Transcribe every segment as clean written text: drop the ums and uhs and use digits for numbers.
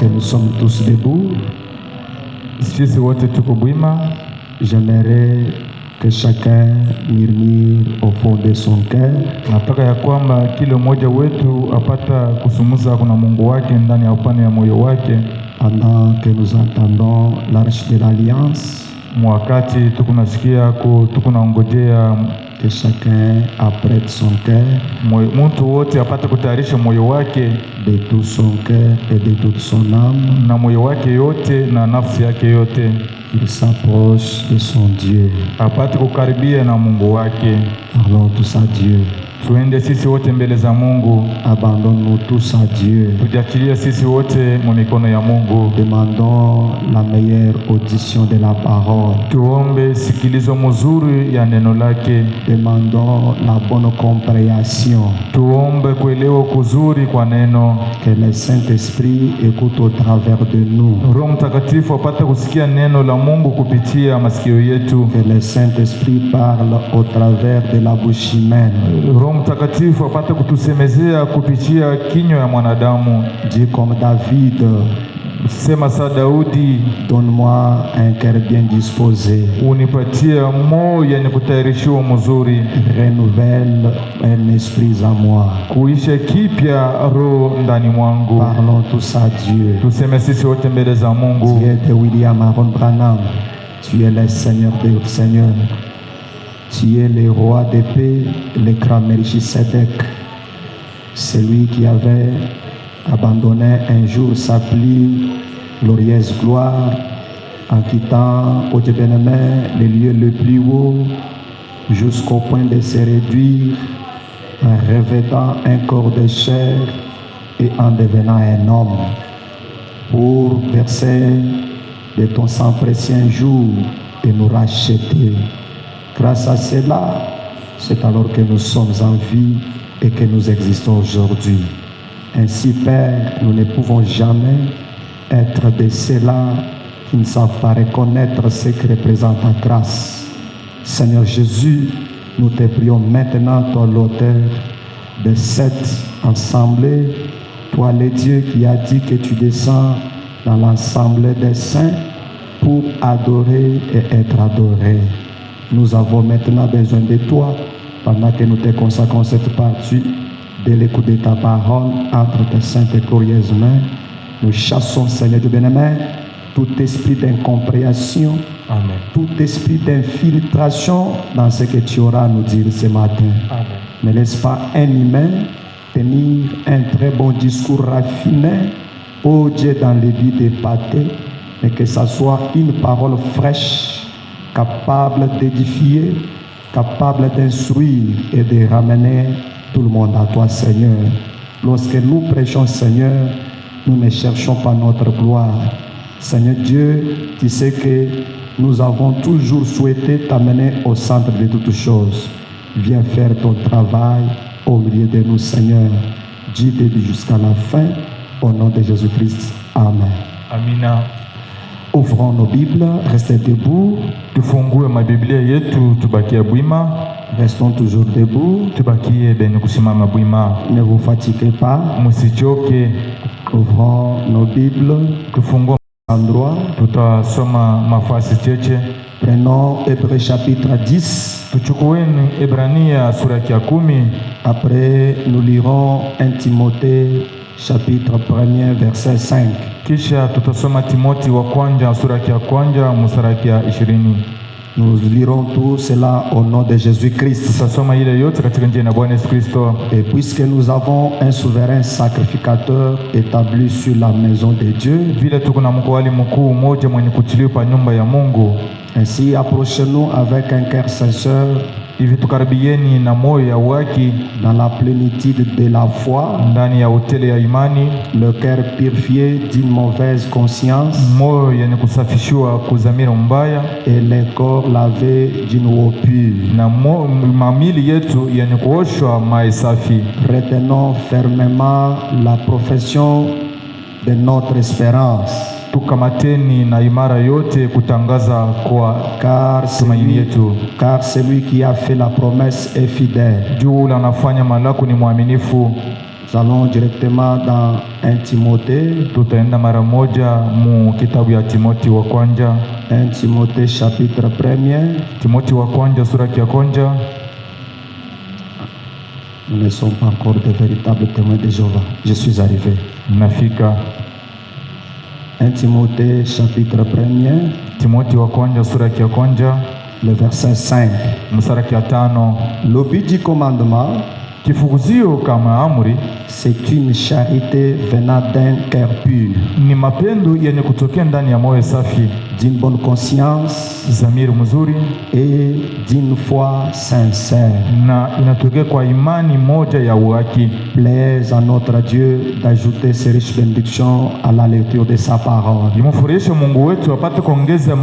que nous sommes tous debout, sisi wote tuko bwima. j'aimerais que chacun murmure au fond de son cœur. Nataka ya kwamba kila mmoja wetu apata kusumuza kuna Mungu wake ndani ya upande ya moyo wake, Pendant que nous entendons l'arche de l'alliance, mwakati tukunasikia tukunangojea, que chacun apprête son cœur mtu wote apate kutayarisha moyo wake de tout son cœur et de toute son âme. na moyo wake yote na nafsi yake yote, Il s'approche de son Dieu. apate kukaribia na Mungu wake. Parlons tous à Dieu. Tuende sisi wote mbele za Mungu, Abandonnons-nous tous à Dieu. tujachilie sisi wote mu mikono ya Mungu. Demandons la meilleure audition de la parole. Tuombe sikilizo mzuri ya neno lake. Demandons la bonne compréhension. Tuombe kuelewa kuzuri kwa neno. Que le Saint-Esprit écoute au travers de nous. Roho Mtakatifu apate kusikia neno la Mungu kupitia masikio yetu. Que le Saint-Esprit parle au travers de la bouche humaine. Roho Mtakatifu apate kutusemezea kupitia kinywa ya mwanadamu. Dis comme David, Sema sa Daudi, donne-moi un cœur bien disposé. unipatie moyo yenye kutayarishiwa mzuri, Renouvelle un esprit en moi. kuisha kipya roho ndani mwangu. Parlons tous à Dieu. Tuseme sisi wote mbele za Mungu. Tu es de William Aaron Branham. Tu es le Seigneur des Seigneurs. Tu es le roi de paix, le grand Melchisedec. Celui qui avait abandonné un jour sa plus glorieuse gloire en quittant au Dieu bien-aimé le lieu le plus haut jusqu'au point de se réduire en revêtant un corps de chair et en devenant un homme pour verser de ton sang précieux un jour et nous racheter. Grâce à cela, c'est alors que nous sommes en vie et que nous existons aujourd'hui. Ainsi, Père, nous ne pouvons jamais être de ceux-là qui ne savent pas reconnaître ce que représente ta grâce. Seigneur Jésus, nous te prions maintenant, toi l'auteur de cette assemblée, toi le Dieu qui a dit que tu descends dans l'assemblée des saints pour adorer et être adoré. Nous avons maintenant besoin de toi pendant que nous te consacrons cette partie de l'écoute de ta parole entre tes saintes et glorieuses mains. Nous chassons, Seigneur Dieu bien-aimé, tout esprit d'incompréhension, Amen. tout esprit d'infiltration dans ce que tu auras à nous dire ce matin. Amen. Ne laisse pas un humain tenir un très bon discours raffiné, ô Dieu, dans les vies d'épater, mais que ça soit une parole fraîche, capable d'édifier, capable d'instruire et de ramener tout le monde à toi, Seigneur. Lorsque nous prêchons, Seigneur, nous ne cherchons pas notre gloire. Seigneur Dieu, tu sais que nous avons toujours souhaité t'amener au centre de toutes choses. Viens faire ton travail au milieu de nous, Seigneur, du début jusqu'à la fin, au nom de Jésus-Christ. Amen. Amina. Ouvrons nos Bibles, restez debout. Tufungue mabiblia yetu, tubakie bwima. Restons toujours debout. Tubakie benye kusimama bwima. Ne vous fatiguez pas. Musichoke. Ouvrons nos Bibles. Tufungue Endroit. tutasoma mafasi cheche. Prenons Hébreux chapitre 10. Tuchukueni Ebrania sura ya 10. Après, nous lirons 1 Timothée chapitre 1er verset 5. Kisha tutasoma Timoti wa kwanza sura ya kwanza mstari ya 20. Nous lirons tout cela au nom de Jésus-Christ. Tutasoma ile yote katika jina la Bwana Yesu Kristo. Et puisque nous avons un souverain sacrificateur établi sur la maison de Dieu, Vile tuko na mkoali mkuu mmoja mwenye kutiliwa pa nyumba ya Mungu, ainsi approchez-nous avec un cœur sincère hivi tukaribieni na moyo ya waki dans la plénitude de la foi, ndani ya hoteli ya imani, le cœur purifié d'une mauvaise conscience moyo yenye kusafishiwa kuzamira mbaya, et le corps lavé d'une eau pure. na mamili yetu yenye kuoshwa mai safi. Retenons fermement la profession de notre espérance, Tukamateni na imara yote kutangaza kwa tumaini yetu, car celui qui a fait la promesse est fidèle. juu anafanya malaku ni mwaminifu. Nous allons directement dans 1 Timothée. Tutaenda mara moja mu kitabu ya Timoti wa kwanza. 1 Timothée chapitre 1er. Timoti wa kwanza sura ya kwanza. Nous ne sommes pas encore de véritables témoins de Jéhovah. Je suis arrivé. Nafika. 1 Timothée chapitre 1er. Timoti wa kwanza sura ya kwanza. Le verset 5. Mstari ya 5. Le but du commandement, kifuguzio kama amri, c'est une charité venant d'un cœur pur, ni mapendo yenye kutokea ndani ya moyo safi, d'une bonne conscience, zamiri mzuri, et d'une foi sincère, na inatokea kwa imani moja ya uhaki. Plaise à notre Dieu d'ajouter ces riches bénédictions à la lecture de sa parole. Imufurahishe Mungu wetu apate kuongeza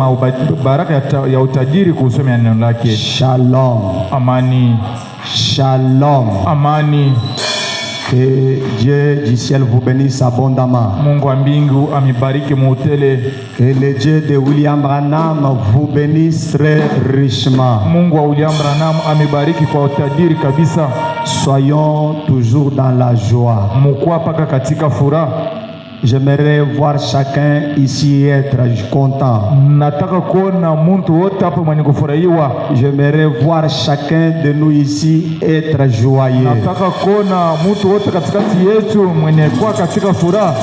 baraka ya utajiri kusoma neno lake. Shalom. Amani. Shalom. Amani. Que Dieu du ciel vous bénisse abondamment. Mungu wa mbingu amibariki muutele. Que le Dieu de William Branham vous bénisse très richement. Mungu wa William Branham amibariki kwa utajiri kabisa. Soyons toujours dans la joie. Mukua paka katika furaha. J'aimerais voir chacun ici être content. Nataka kuona mtu wote hapa mwenye kufurahiwa. J'aimerais voir chacun de nous ici être joyeux. Nataka kuona mtu wote katikati yetu mwenye kuwa katika furaha.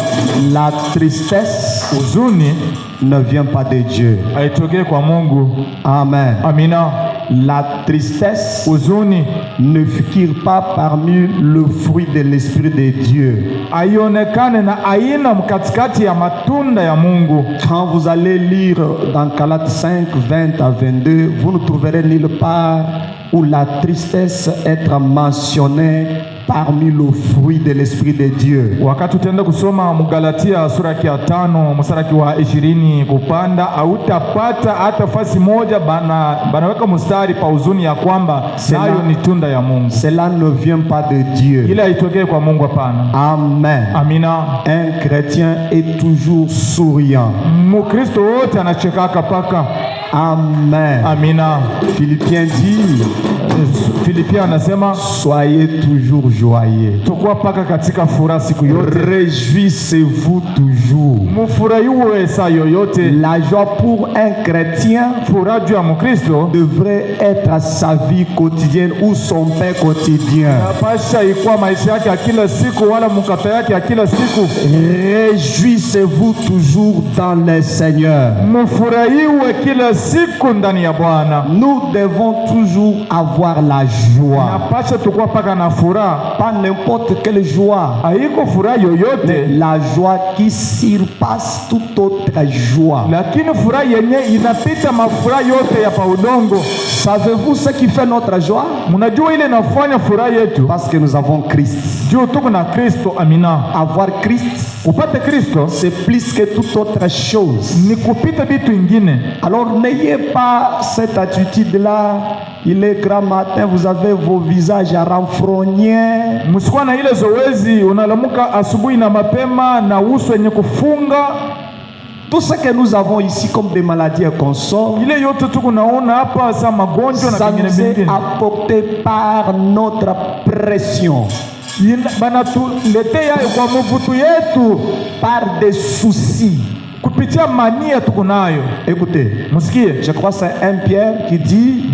La tristesse, huzuni, ne vient pas de Dieu. Haitokee kwa Mungu. Amen. Amina. La tristesse, huzuni, ne figure pas parmi le fruit de l'esprit de Dieu. Aionekane na aina mkatikati ya matunda ya Mungu. Quand vous allez lire dans Galates 5, 20 à 22, vous ne trouverez nulle part où la tristesse est mentionnée parmi le fruit de l'esprit de Dieu. Wakati tutaenda kusoma Mgalatia sura ya 5 mstari wa 20 kupanda, hautapata hata fasi moja banaweka mstari pa huzuni ya kwamba nayo ni tunda ya Mungu. Cela ne vient pas de Dieu. Ile haitokee kwa Mungu, hapana. Amen. Amina. Un chrétien est toujours souriant. Mkristo wote anacheka paka. Amen. Amina. Philippiens dit, Philippiens anasema soyez toujours joyeux. Tukua paka katika furaha siku yote. Réjouissez-vous toujours. Mufurahiwe saa yoyote. La joie pour un chrétien, furaha juu ya Mkristo, devrait être sa vie quotidienne ou son pain quotidien. Napasha ikuwa maisha yake ya kila siku wala mkate yake ya kila siku. Réjouissez-vous toujours dans le Seigneur. Mufurahiwe kila siku ndani ya Bwana. Nous devons toujours avoir la joie. Napasha tukua paka na furaha. Pas n'importe quelle joie. Haiko furaha yoyote. La joie qui surpasse toute autre joie. Lakini furaha yenye inapita mafuraha yote ya pa udongo. Savez-vous ce qui fait notre joie? Mnajua ile inafanya furaha yetu? Parce que nous avons Christ. Juu tuko na Kristo. Amina. Avoir Christ, upate Kristo, c'est plus que toute autre chose. Ni kupita vitu ingine. Alors n'ayez pas cette attitude-là. Il est grand matin, vous avez vos visages à renfrogner. Msikuwa na ile zoezi, unalamuka asubuhi na mapema na uso yenye kufunga. Tout ce que nous avons ici comme des maladies et consorts, ile yote tuko naona hapa sa magonjwa na vingine vingine, apporté par notre pression. Banatuletea kwa mvuto yetu, par des soucis, kupitia mania tuko nayo. Écoutez, musikie, je crois c'est 1 Pierre qui dit,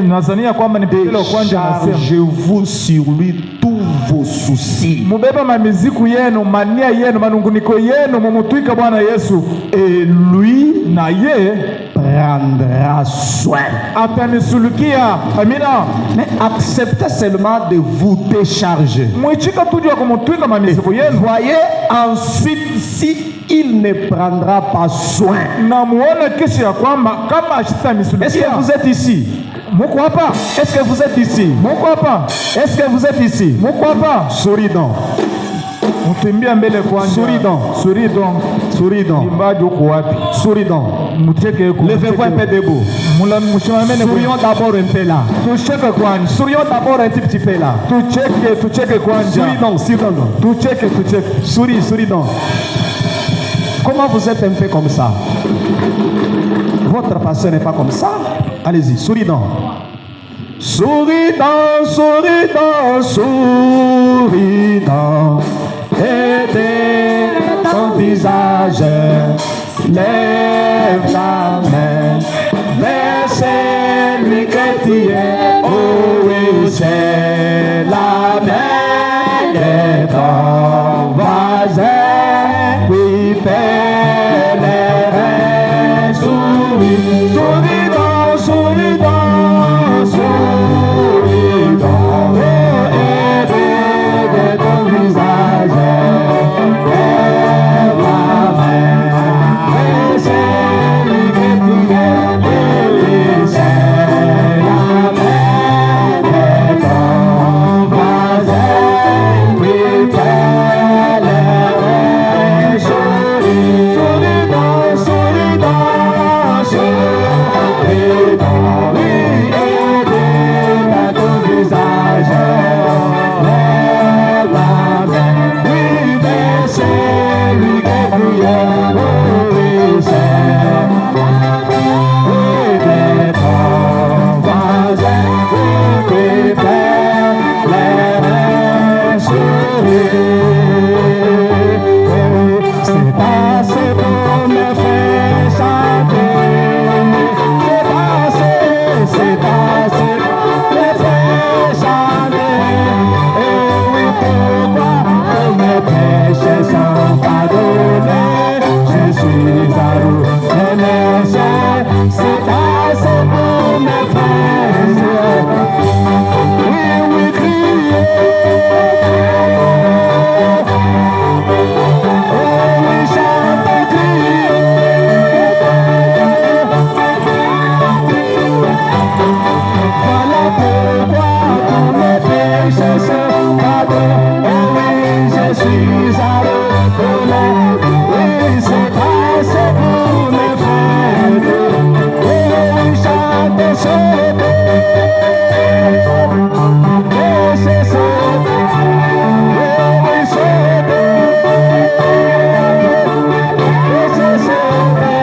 nazania kwamba ni Petro kwanza anasema, chargez-vous sur lui tous vos soucis. Mubeba mamiziku yenu, mania yenu, manunguniko yenu mumutwika Bwana Yesu, et lui na ye prendra soin. Atanisulukia. Amina. Mais acceptez seulement de vous décharger. Mwichika tujua kumutwika mamiziku yenu. Voyez ensuite si il ne prendra pas soin. Na muone kisha ya kwamba kama ashitanisulukia. Est-ce que vous êtes ici? Muko hapa? Est-ce que vous êtes ici? Muko hapa? Est-ce que vous êtes ici? Muko hapa? Souris donc. Mutimbia mbele kwanza. Souris donc. Souris donc. Souris donc. Imbaji uko wapi? Souris donc. Muteke yuko. Levez-vous un peu debout. Sourions d'abord un peu là. Tucheke kwanza. Sourions d'abord un petit peu là. Tucheke kwanza. Souris donc, souris donc. Tucheke. Souris donc. Comment vous êtes un peu comme ça? Votre pasteur n'est pas comme ça? Allez-y, souris donc. Souris donc, souris donc, souris. souriant, et ton visage, lève la main vers celui que tu es. Oh oui, c'est la main de ton voisin, oui, fais les reins, souriant, souriant, souriant, et de ton visage, lève la main vers celui que tu es. Oui, c'est la main de ton voisin, oui, fais les reins, souriant, souriant, souriant, oui, aidez à ton visage, lève la main, oui, vers celui que tu es. Oui, c'est aidez ton voisin, oui, fais les reins, sourire. C'est assez pour me faire chanter. C'est assez pour me faire chanter. Et oui, pourquoi tous mes péchés sont pardonnés? Je suis à vous remercier. C'est assez pour me faire oui, oui, crier. Voilà pourquoi tous mes péchés sont pardonnés. Et oui, je suis à l'automne. Oui, c'est assez pour me faire. Et oui, chante sauvé. Péché sauvé. Oui, sauvé. Péché sauvé.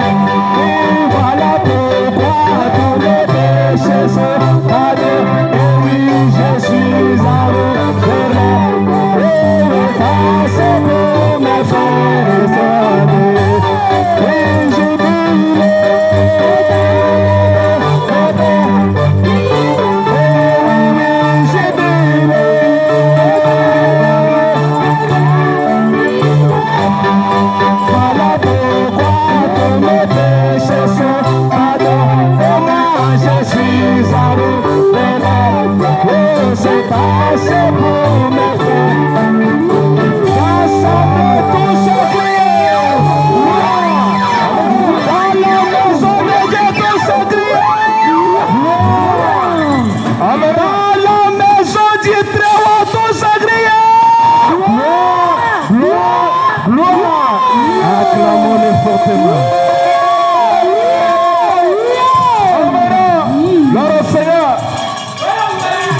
Et voilà pourquoi tous mes péchés sont pardonnés. Et oui, je suis à l'automne. Et oui, c'est pour me faire sauver. Et je voilà pourquoi tous mes péchés sont pardonnés. Et moi je suis à l'automne. Oh, c'est assez pour me faire. Ensemble, tous crier. Dans la maison de Dieu, tous crier. Amen. Dans la maison du Très-Haut, tous crier. Gloire, gloire. Acclamons-le fortement. Gloire au Seigneur.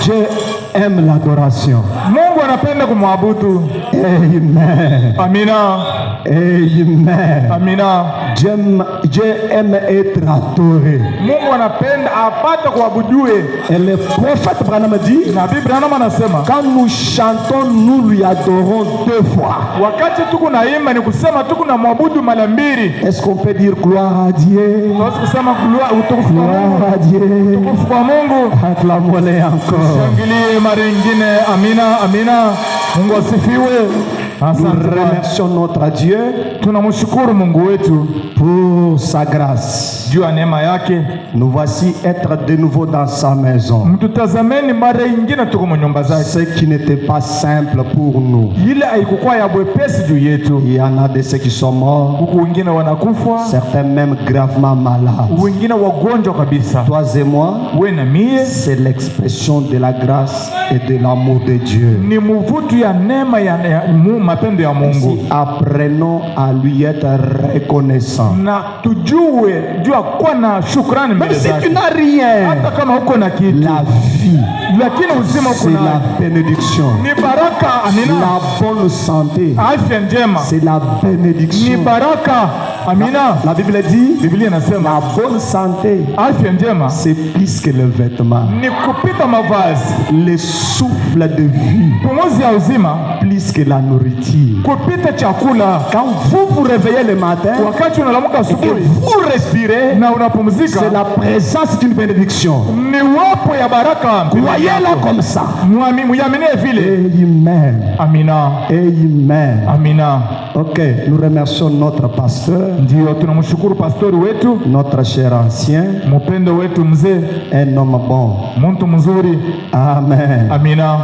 Dieu aime l'adoration. Mungu anapenda kumwabudu. Amen. Amina. Amen. Amina. Dieu aime être adoré. Mungu anapenda apate kuabudiwe. Et le prophète Branham dit, Nabii Branham anasema quand nous chantons, nous lui adorons deux fois. wakati tuko naimba ni kusema tuko na mwabudu mara mbili. Est-ce qu'on peut dire gloire à Dieu? Tunaweza kusema utukufu kwa Mungu. Gloire à Dieu. Utukufu kwa Mungu. Acclamons-le encore. Shangilie mara nyingine. Amina, amina. Mungu asifiwe. Nous Asante. remercions notre Dieu Tunamshukuru Mungu wetu pour sa grâce. juu ya neema yake. Nous voici être de nouveau dans sa maison. Mtutazameni mara nyingine tuko mnyumba zake. Ce qui n'était pas simple pour nous. Ile haikuwa ya bwepesi juu yetu. Il y en a de ceux qui sont morts, Huku wengine wanakufa, certains même gravement malades. wengine wagonjwa kabisa. Toi et moi, We na mie c'est l'expression de la grâce et de l'amour de Dieu. ni muvutu ya neema ya mapendo ya Mungu. Si apprenons à lui être reconnaissants. Na tujue juu ya kuwa na shukrani mbele Même si tu zake. n'as rien, Hata kama uko na kitu, la vie, lakini uzima uko c'est la nayo. bénédiction. Ni baraka, nina La bonne santé, afya njema. c'est la Ni bénédiction. baraka. Amina. La Bible dit, Biblia inasema la bonne santé, afya njema c'est plus que le vêtement. ni kupita mavazi, Le souffle de vie, pumuzi ya uzima plus que la nourriture. kupita chakula. Quand vous vous réveillez le matin Wakati unalamuka et asubuhi vous respirez, na unapumzika, c'est la présence d'une bénédiction. ni wapo ya baraka. Croyez-la comme ça. Muyamini vile. Amen. Amina. Amen. Amina. Ok, nous remercions notre pasteur, Ndio tunamshukuru pastori wetu, notre cher ancien, mpendo wetu mzee, un homme bon. mtu mzuri. Amen. Amina.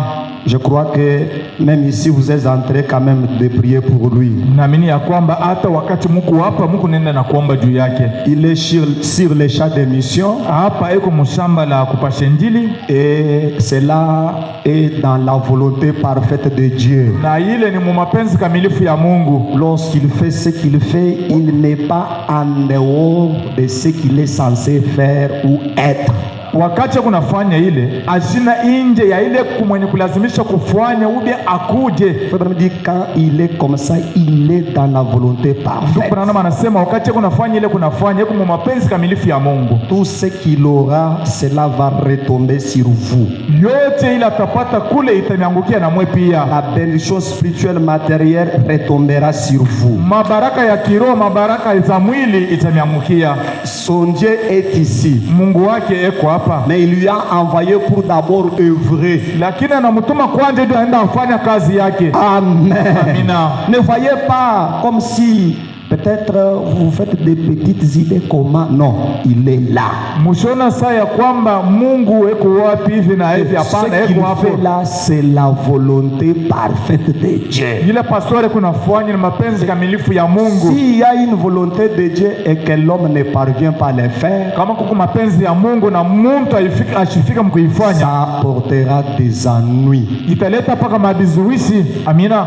Je crois que même ici vous êtes entré quand même de prier pour lui. Naamini ya kwamba hata wakati muko hapa muko nenda na kuomba juu yake. Il est sur les champs de mission Hapa eko mshamba la kupasha Injili, et cela est dans la volonté parfaite de Dieu. na ile ni mu mapenzi kamilifu ya Mungu. Lorsqu'il fait ce qu'il fait, il n'est pas en dehors de ce qu'il est censé faire ou être. Wakati kunafanya ile ashina nje ya ile kumwenye kulazimisha kufanya ube akuje. Frère me dit, quand il est comme ça, il est dans la volonté parfaite. Ndio anasema wakati kunafanya ile kunafanya eko mu mapenzi kamilifu ya Mungu. Tout ce qu'il aura, cela va retomber sur vous. Yote ile atapata kule itaniangukia na mwe pia. La bénédiction spirituelle matérielle retombera sur vous. Mabaraka ya kiroho, mabaraka za mwili itaniangukia. Son Dieu est ici. Mungu wake eko hapa. Mais il lui a envoyé pour d'abord œuvrer. Lakini anamtuma kwanza ndio aenda afanya kazi yake. Amen. Amina. Ne voyez pas comme si peut-être vous faites des petites idées comment. Non, il est là. Mshona saa ya kwamba Mungu eko wapi hivi na hivi, hapana, Ce qu'il eko hapo. fait là, c'est la volonté parfaite de Dieu. Ile pastori kunafanya ni mapenzi kamilifu ya Mungu. S'il y a une volonté de Dieu et que l'homme ne parvient pas à le faire, Kama kuko mapenzi ya Mungu na mtu ashifika mkuifanya, ça apportera des ennuis. italeta paka mabizuishi. Amina.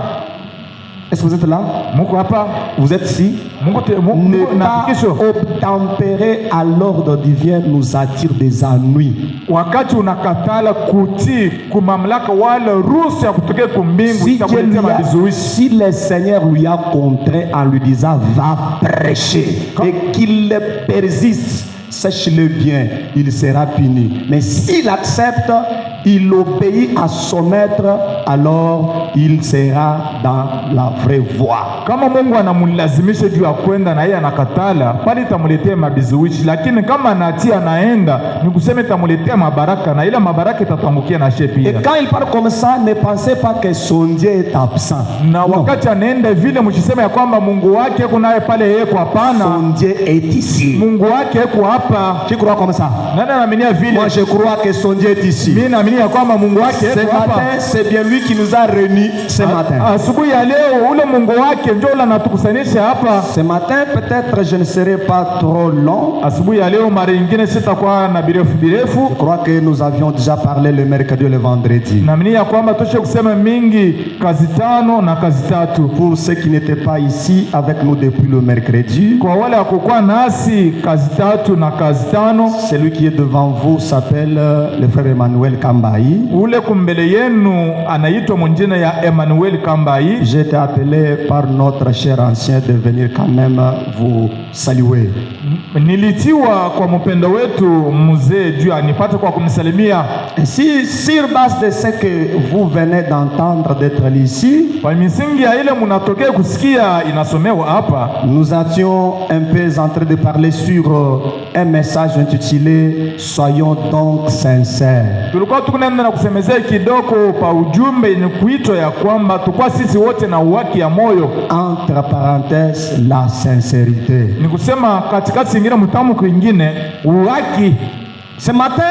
Est-ce que vous êtes là? Muko hapa? Vous êtes ici? Ne pas obtempérer à l'ordre divin nous attire des ennuis. Wakati unakatala kutii kumamlaka wala ruhusa ya kutokea kumbingu itakuletea mabizuishi. Si le Seigneur lui a contraint en lui disant va prêcher et qu'il persiste, sache-le bien, il sera puni. Mais s'il accepte, il obéit à son maître, alors il sera dans la vraie voie. Kama Mungu anamlazimisha juu ya kwenda na yeye anakatala, pale itamuletea mabizuishi, lakini kama anatia naenda, ni kusema itamuletea mabaraka na ile mabaraka itatangukia na shepi. Et quand il parle comme ça, ne pensez pas que son Dieu est absent. Na wakati anaenda vile msiseme ya kwamba Mungu wake kunaye pale yeye kwa hapana. Son Dieu est ici. Mungu wake yuko hapa. Tu crois comme ça? Nani anaaminia vile? Moi je crois que son Dieu est ici. Mimi naamini ya kwamba Mungu wake Ce yuko hapa. matin, c'est bien lui qui nous a réunis ce matin. Asubuhi ya leo ule Mungu wake ndio ule anatukusanisha hapa. Ce matin, peut-être je ne serai pas trop long. Asubuhi ya leo mara nyingine sitakuwa na birefu. Je crois que nous avions déjà parlé le mercredi et le vendredi. Naamini ya kwamba toshe kusema mingi kazi tano na kazi tatu. Pour ceux qui n'étaient pas ici avec nous depuis le mercredi, kwa wale hakukuwa nasi kazi tatu na kazi tano, celui qui est devant vous s'appelle le frère Emmanuel Kambai. Ule kumbele yenu anaitwa mwingine ya Emmanuel Kambai. J'ai été appelé par notre cher ancien de venir quand même vous saluer. Nilitiwa kwa mpendo wetu mzee juu anipate kwa kumsalimia. Si sur base de ce que vous venez d'entendre d'être ici, kwa misingi ya ile mnatokea kusikia inasomewa hapa, nous étions un peu en train de parler sur un message intitulé Soyons donc sincères. Tulikuwa tukunaenda na kusemezea kidogo pa ujumbe ni kuitwa ya kwamba tukua sisi wote na uwaki ya moyo, entre parenthèses la sincérité. Ni kusema katikati singine mtamu kwingine uwaki. Ce matin,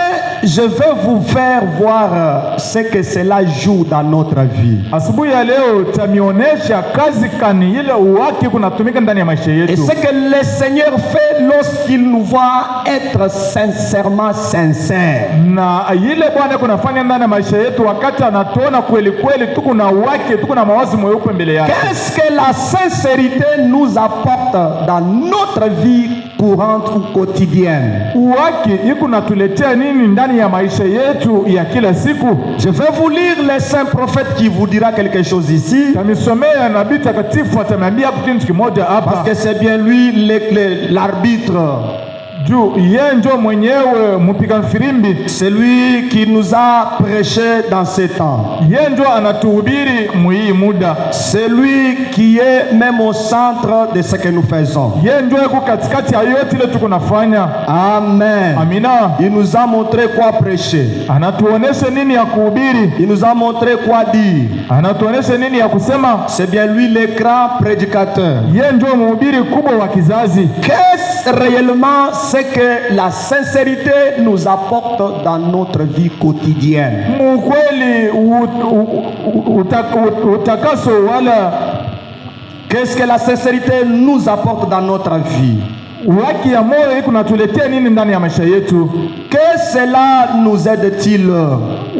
je vais vous faire voir ce que cela joue dans notre vie. Asubuhi ya leo tamionesha kazi kani ile uwaki kunatumika ndani ya maisha yetu. Et ce que le Seigneur fait lorsqu'il nous voit être sincèrement sincères. Na ile Bwana kunafanya ndani ya maisha yetu wakati anatuona kweli kweli tuko na uwaki, tuko na mawazo mweupe mbele yake. Qu'est-ce que la sincérité nous apporte dans notre notre vie courante ou quotidienne. Uwaki iko natuletea nini ndani ya maisha yetu ya kila siku? Je vais vous lire les saints prophètes qui vous dira quelque chose ici. Tamisomea nabii takatifu atamwambia kitu kimoja hapa. Parce que c'est bien lui l'arbitre. Juu yeye ndio mwenyewe mpiga firimbi. C'est lui qui nous a prêché dans ces temps. Yeye ndio anatuhubiri muhii muda. C'est lui qui est même au centre de ce que nous faisons. Yeye ndio yuko katikati ya yote ile tuko nafanya. Amen. Amina. Il nous a montré quoi prêcher. Anatuonesha nini ya kuhubiri. Il nous a montré quoi dire. Anatuonesha nini ya kusema. C'est bien lui le grand prédicateur. Yeye ndio mhubiri kubwa wa kizazi. Qu'est-ce réellement c'est que la sincérité nous apporte dans notre vie quotidienne? Mukweli utakaso wala qu'est-ce que la sincérité nous apporte dans notre vie? Uwaki ya moyo iko natuletea nini ndani ya maisha yetu? Que cela nous aide-t-il?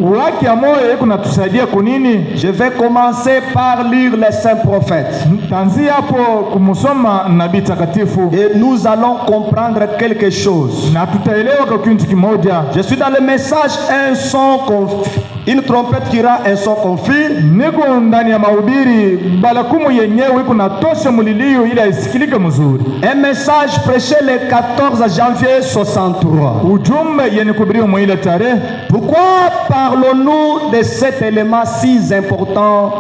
Uwaki ya moyo iko natusaidia kunini? Je vais commencer par lire les saints prophètes. Tanzi hapo kumusoma nabii takatifu. Et nous allons comprendre quelque chose. Na tutaelewa kwa kitu kimoja. Je suis dans le message un son une trompette qui rend un son confus. Niko ndani ya mahubiri balakumu yenyewe iko natosha mulilio ili isikilike mzuri. Un message prêché le 14 janvier 63. Ujumbe yenye kuhubiriwa mwile tarehe. Pourquoi parlons-nous de cet élément si important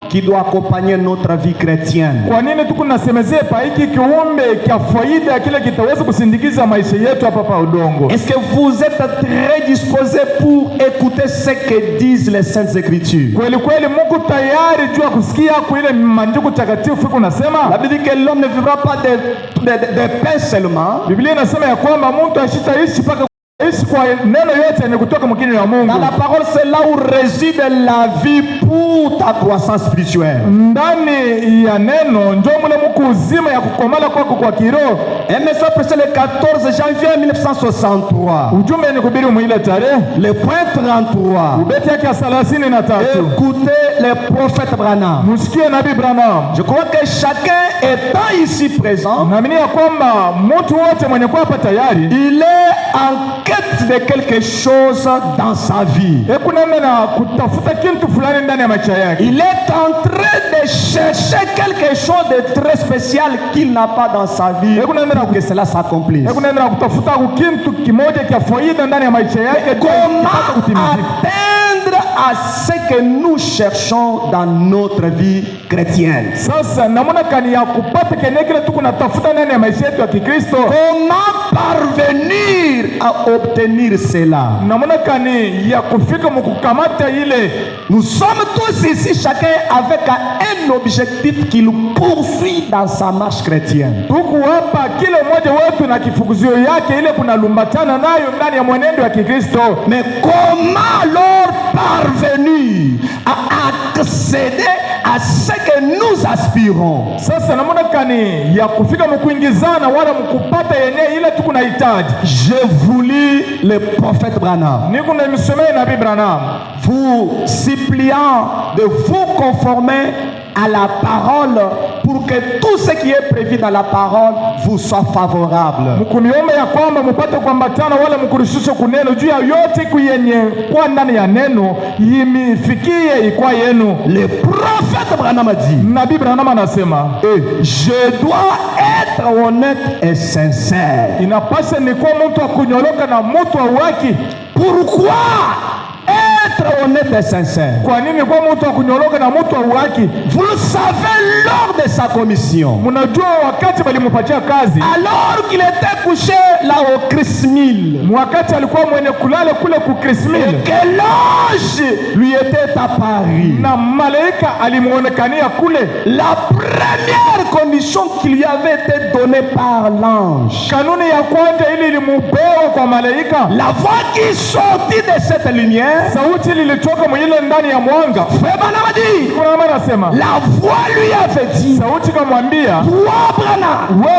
qui doit accompagner notre vie chrétienne? Kwa nini tuko nasemezea pa hiki kiumbe kia faida kile kitaweza kusindikiza maisha yetu hapa pa udongo? Est-ce que vous êtes très disposé pour écouter ce que disent les saintes écritures? Kweli kweli mko tayari jua kusikia kwa ile maandiko takatifu kunasema? La Bible dit que l'homme ne vivra pas de pain seulement. Biblia inasema ya kwamba mtu ashitaishi paka dans la parole, c'est là où réside la vie pour ta croissance spirituelle. Un message prêché le 14 janvier 1963. Le point 33. Écoutez le prophète Branham. Je crois que chacun étant ici présent, il est en quête de quelque chose dans sa vie. Il est en train de chercher quelque chose de très spécial qu'il n'a pas dans sa vie pour que cela s'accomplisse. Comment atteindre à ce que nous cherchons dans notre vie chrétienne? Comment parvenir à obtenir cela? Nous sommes tous ici, chacun avec un objectif qu'il poursuit dans sa marche chrétienne. Mais comment alors parvenir à accéder à ce que nous aspirons? Je vous lis le prophète Branham, vous suppliant de vous conformer à la parole pour que tout ce qui est prévu dans la parole vous soit favorable. Le prophète Branham a dit, je dois être honnête et sincère. Pourquoi être honnête et sincère? Vous le savez, lors de sa commission, alors qu'il était couché là au Christ-Mille, et que l'ange lui était apparu, la première condition qui lui avait été donnée par l'ange, la voix qui sortit de cette lumière, la voix lui avait dit,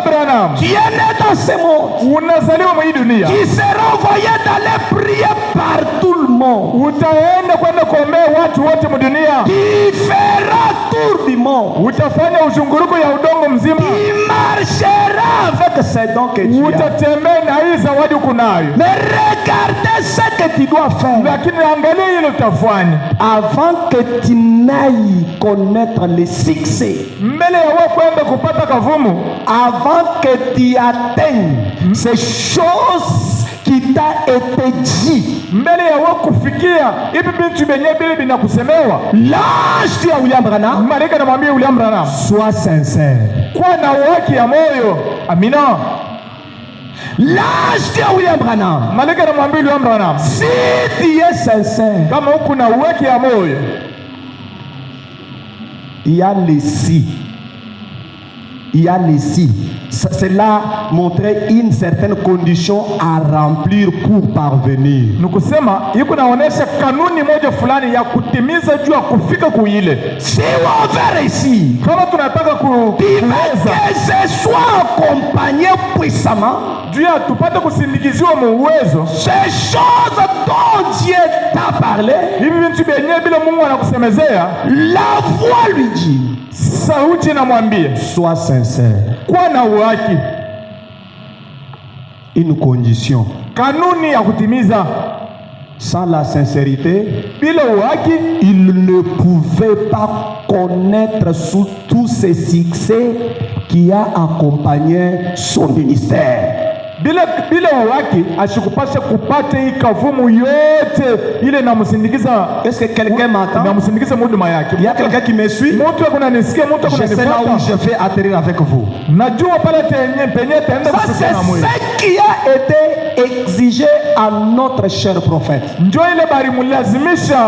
Branham, tu es né dans ce monde, qui sera envoyé d'aller prier par tout le monde, qui fera tour du monde, qui marchera avec ces dons que tu as. utatembea na hii zawadi kunayo, Mais regardez ce que tu dois faire lakini angalia ile utafanya avant que tu n'ailles connaître le succès. mbele ya wewe kwenda kupata kavumu, Avant que tu atteignes ces choses qui t'a été dit. mbele ya wewe kufikia hivi vitu vyenye vile vinakusemewa. Lâche tu à William Branham. Malaika anamwambia William Branham, Sois sincère. kuwa na uhaki ya moyo. Amina. Lâche tu à William Branham. Malaika anamwambia William Branham, Si tu es sincère, kama uko na uhaki ya moyo, il y a les si. Il y a les si. Cela montrait une certaine condition à remplir pour parvenir. nikusema iko naonesha kanuni moja fulani ya kutimiza juu ya kufika kuile. Si on veut réussir, Kama tunataka il faut kuweza que ce soit accompagné puissamment juu ya tupate kusindikiziwa muuwezo, ces choses dont Dieu t'a parlé. hivi vitu vyenyewe bila Mungu anakusemezea, La voix lui dit, sauti inamwambia sois sincère. kuwa na uhaki. Une condition. Kanuni ya kutimiza. Sans la sincérité, Bila uhaki il ne pouvait pas connaître sous tous ces succès qui a accompagné son ministère. bila uhaki ashikupasha kupata hii kavumu yote ile namsindikiza. Est-ce que quelqu'un m'entend? Namsindikiza huduma yake. Il y a quelqu'un qui me suit? Mtu akunanisikia, mtu Je sais là où akunanifuata. je vais atterrir avec vous. Najua pale penye taenda Ça, c'est kusukana na mwili. ce qui a été exigé à notre cher prophète. Njoo ile bari mlazimisha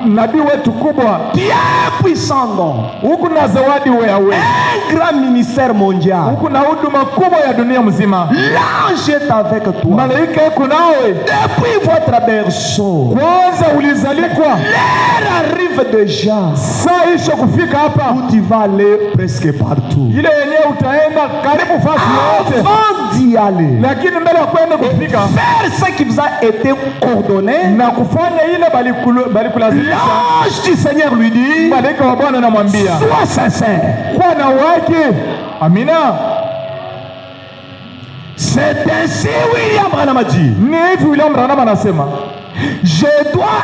nabii wetu kubwa. Bien puissant nom. Huku na zawadi wewe. Un grand ministère mondial. Huku na huduma kubwa ya dunia mzima. L'ange est avec toi. Malaika yuko nawe. Depuis votre berceau. Kwanza ulizalikwa. L'heure arrive déjà. Saa isha kufika hapa. Où tu vas aller presque partout. Ile yenyewe utaenda karibu fasi yote. Avant d'y aller. Lakini mbele ya kwenda kufika. Faire ce qui vous a été ordonné. Na kufanya ile balikulazimisha. L'ange du Seigneur lui dit. Malaika wa Bwana anamwambia. Sois sincère. Kuwa na uhaki. Amina. C'est ainsi William Branham a dit. Ni hivi William Branham anasema. Je dois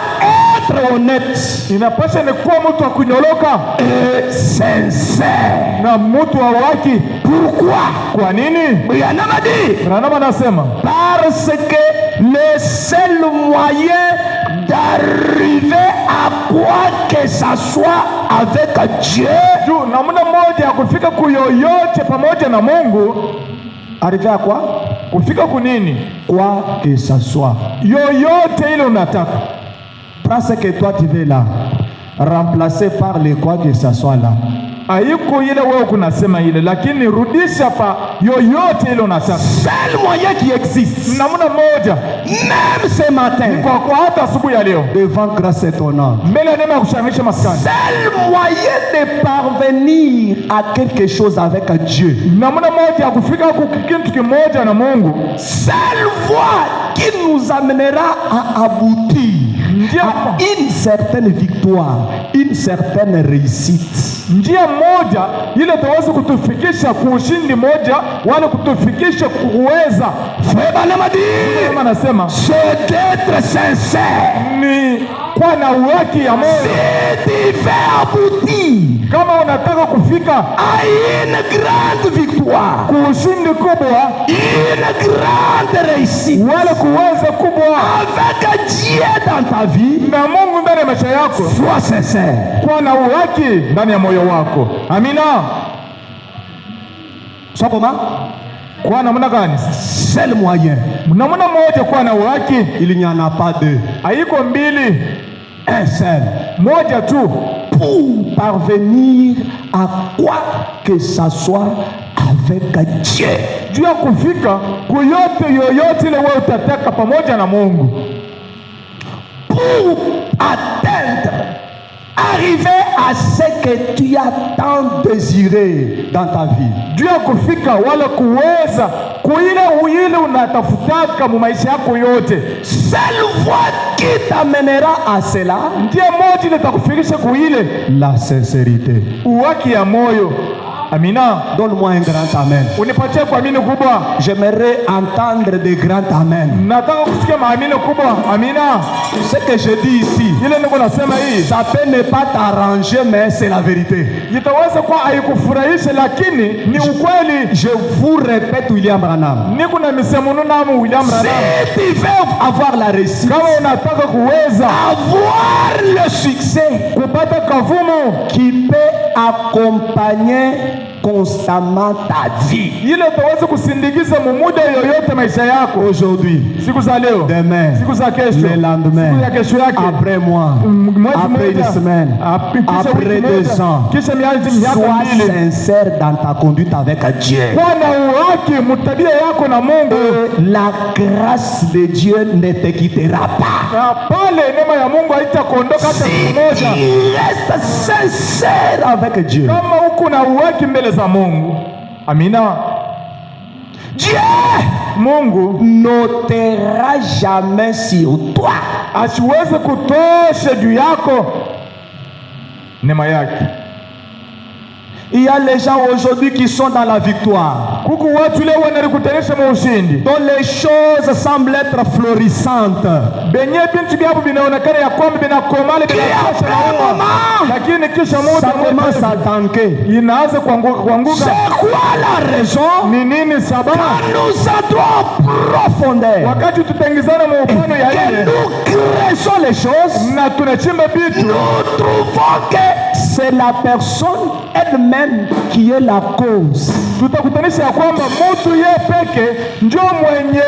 être honnête. Inapasha ni kuwa mtu wa kunyoloka Et sincère. na mtu wa haki. Pourquoi? Kwa nini? Branham a dit. Branham anasema Parce que le seul moyen d'arriver à quoi que ça soit avec Dieu. juu namna moja ya kufika kuyoyote pamoja na Mungu. Arriver à quoi? Kufika kunini? Quoi que ça soit. Yoyote ile unataka. Prends ce que toi tu veux là. Remplacé par le quoi que ça soit là. Haiko ile wewe kunasema ile, lakini rudisha pa yoyote ile unataka. Seul moyen qui existe. Namna moja. Même ce matin. Kwa hata asubuhi ya leo. Devant grâce étonnante. Mbele ya neema ya kushangisha maskani. Seul moyen de parvenir à quelque chose avec Dieu. Namna moja ya kufika kitu kimoja na Mungu. Seule voie qui nous amènera à aboutir à une certaine victoire, une certaine réussite. Njia moja ile taweza kutufikisha kuushindi moja wala kutufikisha kuweza. Kama nasema c'est d'être sincère. Ni kuwa na uhaki ya moyo. Si tu veux aboutir Kama unataka kufika à une grande victoire, kuushindi kubwa, une grande réussite wala kuweza kubwa avec Dieu dans ta vie, na Mungu ndani ya maisha yako, sois sincère. kuwa na uhaki ndani ya moyo wako. Amina. Sois comment? Kwa namna gani? Seul moyen. Namna moja kuwa na uhaki. Il n'y en a pas deux. Haiko mbili, Un seul. moja tu. Pour parvenir à quoi que ça soit avec Dieu. Juu ya kufika kuyote yoyote ile wewe utataka pamoja na Mungu. Pour atteindre, arriver à ce que tu as tant désiré dans ta vie. Juu ya kufika wala kuweza kuile unatafutaka mu maisha yako yote. Seule voie qui t'amènera à cela, Njia moja ile itakufikisha kuile, la sincérité. uhaki ya moyo. Amina. Donne-moi un grand amen. Unipatie kuamini kubwa. J'aimerais entendre des grands amen. Nataka kusikia maamini kubwa. Amina. Ce que je dis ici, Ile niko nasema hii, ça peut ne pas t'arranger, mais c'est la vérité. itaweza kuwa haikufurahisha lakini ni ukweli. Je vous répète, William Branham. Niko na misemo namu William Branham. Si tu veux avoir la réussite, Kama unataka kuweza avoir le succès kupata kavumu qui peut accompagner constamment ta vie, ile utaweza kusindikiza mumuda yoyote maisha yako, aujourd'hui, siku za leo, demain, siku za kesho, le lendemain, siku ya kesho yake, après moi, après une semaine, après 2 ans, kisha miaka sois mbili. sincère dans ta conduite avec Dieu. Kuwa na uhaki mutabia yako na Mungu. La grâce de Dieu ne te quittera pas. Na pale neema ya Mungu haitakuondoka hata siku moja. Tu restes sincère avec Dieu. Kama uko na uhaki mbele za Mungu. Amina. Dieu Mungu n'ôtera jamais sur toi asiweze kutosha juu yako neema yake. Il y a les gens aujourd'hui qui sont dans la victoire, Kuku watu leo wanalikutanisha muushindi, dont les choses semblent être florissantes. benye bintu byabo binaonekana ya kwamba binakomale binakosha maua, lakini kisha Ça muda commence à tanker. inaanza kuanguka. C'est quoi la raison? Ni nini sababu? Quand nous entrons en profondeur, Wakati tutengizana maupano ya que ile nous crachons les choses, na tunachimba vitu, nous trouvons que c'est la personne elle-même qui est la cause. tutakutanisha ya kwamba mtu yeye peke ndio mwenye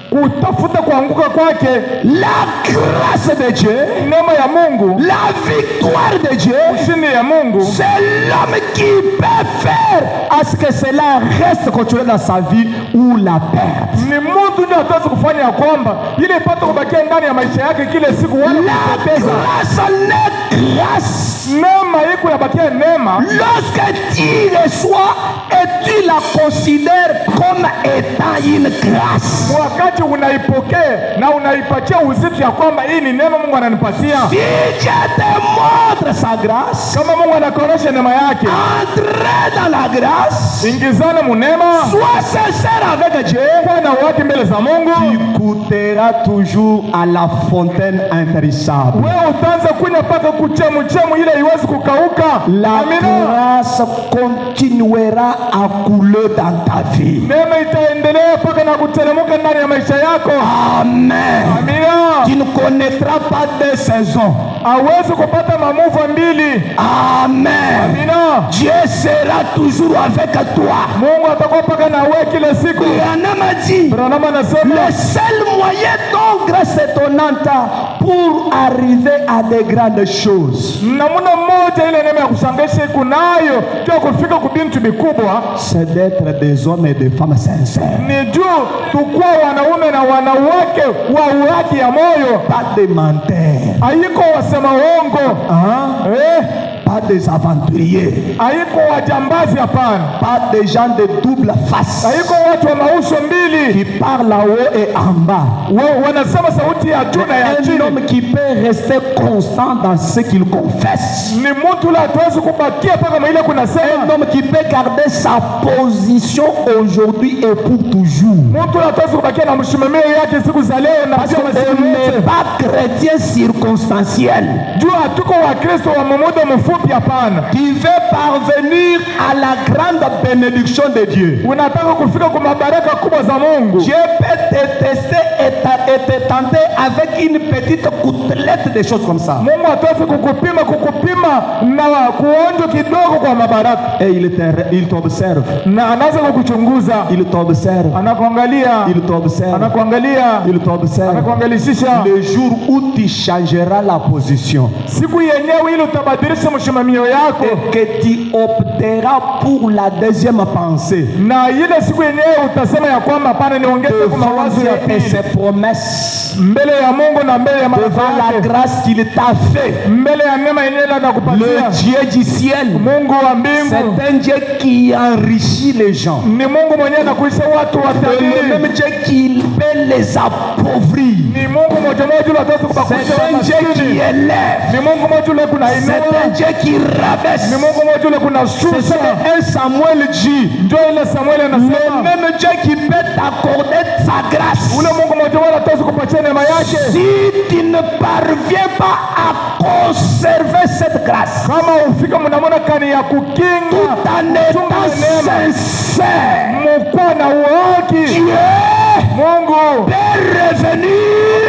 kutafuta kuanguka kwake. La grâce de Dieu, Neema ya Mungu, la victoire de Dieu, ushindi ya Mungu, c'est l'homme qui peut faire à ce que cela reste continué dans sa vie ou la perte. ni mtu ndio ataweza kufanya ya kwamba ile ipate kubakia ndani ya maisha yake kile siku wala La kupoteza. grâce n'est grâce Neema iko yabakia neema lorsque tu reçois et tu la considères comme étant une grâce. wakati unaipokea na unaipatia uzito ya kwamba hii ni neema Mungu ananipatia. Si Dieu te montre sa grâce, Kama Mungu anakuonesha neema yake, entrez dans la grâce, ingizana munema, sois sincère avec Dieu, kuwa na uhaki mbele za Mungu. tu goûteras toujours à la fontaine intarissable. Wewe utaanza kunywa mpaka kuchemuchemu ile iwezi kukauka. La Amina. grâce continuera à couler dans ta vie. Neema itaendelea mpaka na kutelemuka ndani ya maisha yako. Amen. Amina. Tu ne connaîtras pas de saison. Hawezi kupata mamuva mbili. Amen. Amina. Dieu sera toujours avec toi. Mungu atakuwa mpaka na wewe kila siku. Branham a dit, Branham anasema le seul moyen dont grâce étonnante pour arriver à de grandes choses, namuna mmoja ile neema ya kushangaza kunayo kwa kufika kubintu vikubwa c'est d'être des hommes et des femmes sincères. ni juu tukua wanaume na wanawake wa uhaki ya moyo, Pas des menteurs. haiko wasema uongo, Hein? Pas des aventuriers. haiko wajambazi, hapana, Pas des gens de double face haiko watu wa mauso mbili qui parlent en haut et en bas. wanasema sauti ya juu na ya Un chini. homme qui peut rester constant dans ce qu'il confesse. Ni mtu la hatuwezi kubakia mpaka mwile Un kunasema, homme qui peut garder sa position aujourd'hui et pour toujours. mtu la hatuwezi kubakia na mshimamio yake siku za leo na Parce sio qu'on masiku n'est yote. pas chrétien circonstanciel. Juu hatuko wa Kristo wa muda mfupi, hapana. Qui veut parvenir à la grande bénédiction de Dieu. Unataka kufika kwa mabaraka kubwa za Mungu. Dieu peut te tester et te tenter avec une petite gouttelette de choses comme ça. Mungu hatuwezi kukupima na kuonja kidogo kwa mabaraka, Et il t'observe. na anaanza kukuchunguza, Il t'observe. anakuangalia, Il t'observe. anakuangalia, Il t'observe. anakuangalishisha. Le jour où tu changeras la position Siku yenyewe ile utabadilisha mshimamio yako, et que tu opteras pour la deuxième pensée na ile siku yenyewe utasema ya kwamba hapana, niongeze kwa devant mawazo Dieu ya et pili ses promesses, mbele ya Mungu na mbele ya devant la malaika, grâce qu'il t'a fait. mbele ya neema yenyewe Le anakupatia. Dieu du ciel, Mungu wa c'est mbingu un Dieu qui enrichit les gens. ni Mungu mwenyewe anakuisha watu Le watajiri. même Dieu qui peut les appauvrir. Ni Mungu moja moja ule ataweza C'est kubakusha un Dieu qui maskini. élève. Ni Mungu moja ule C'est kunainua. un Dieu qui rabaisse. Ni Mungu mmoja ule kuna C'est shusha. un Samuel dit. Ndio ile Samuel Le anasema. même Dieu qui peut t'accorder sa grâce. Ule Mungu mmoja wala hatazi kupatia neema yake. Si tu ne parviens pas à conserver cette grâce, Kama ufika mnamona kani ya kukinga. tout en étant sincère, Mukwa na uhaki. Dieu Mungu. peut revenir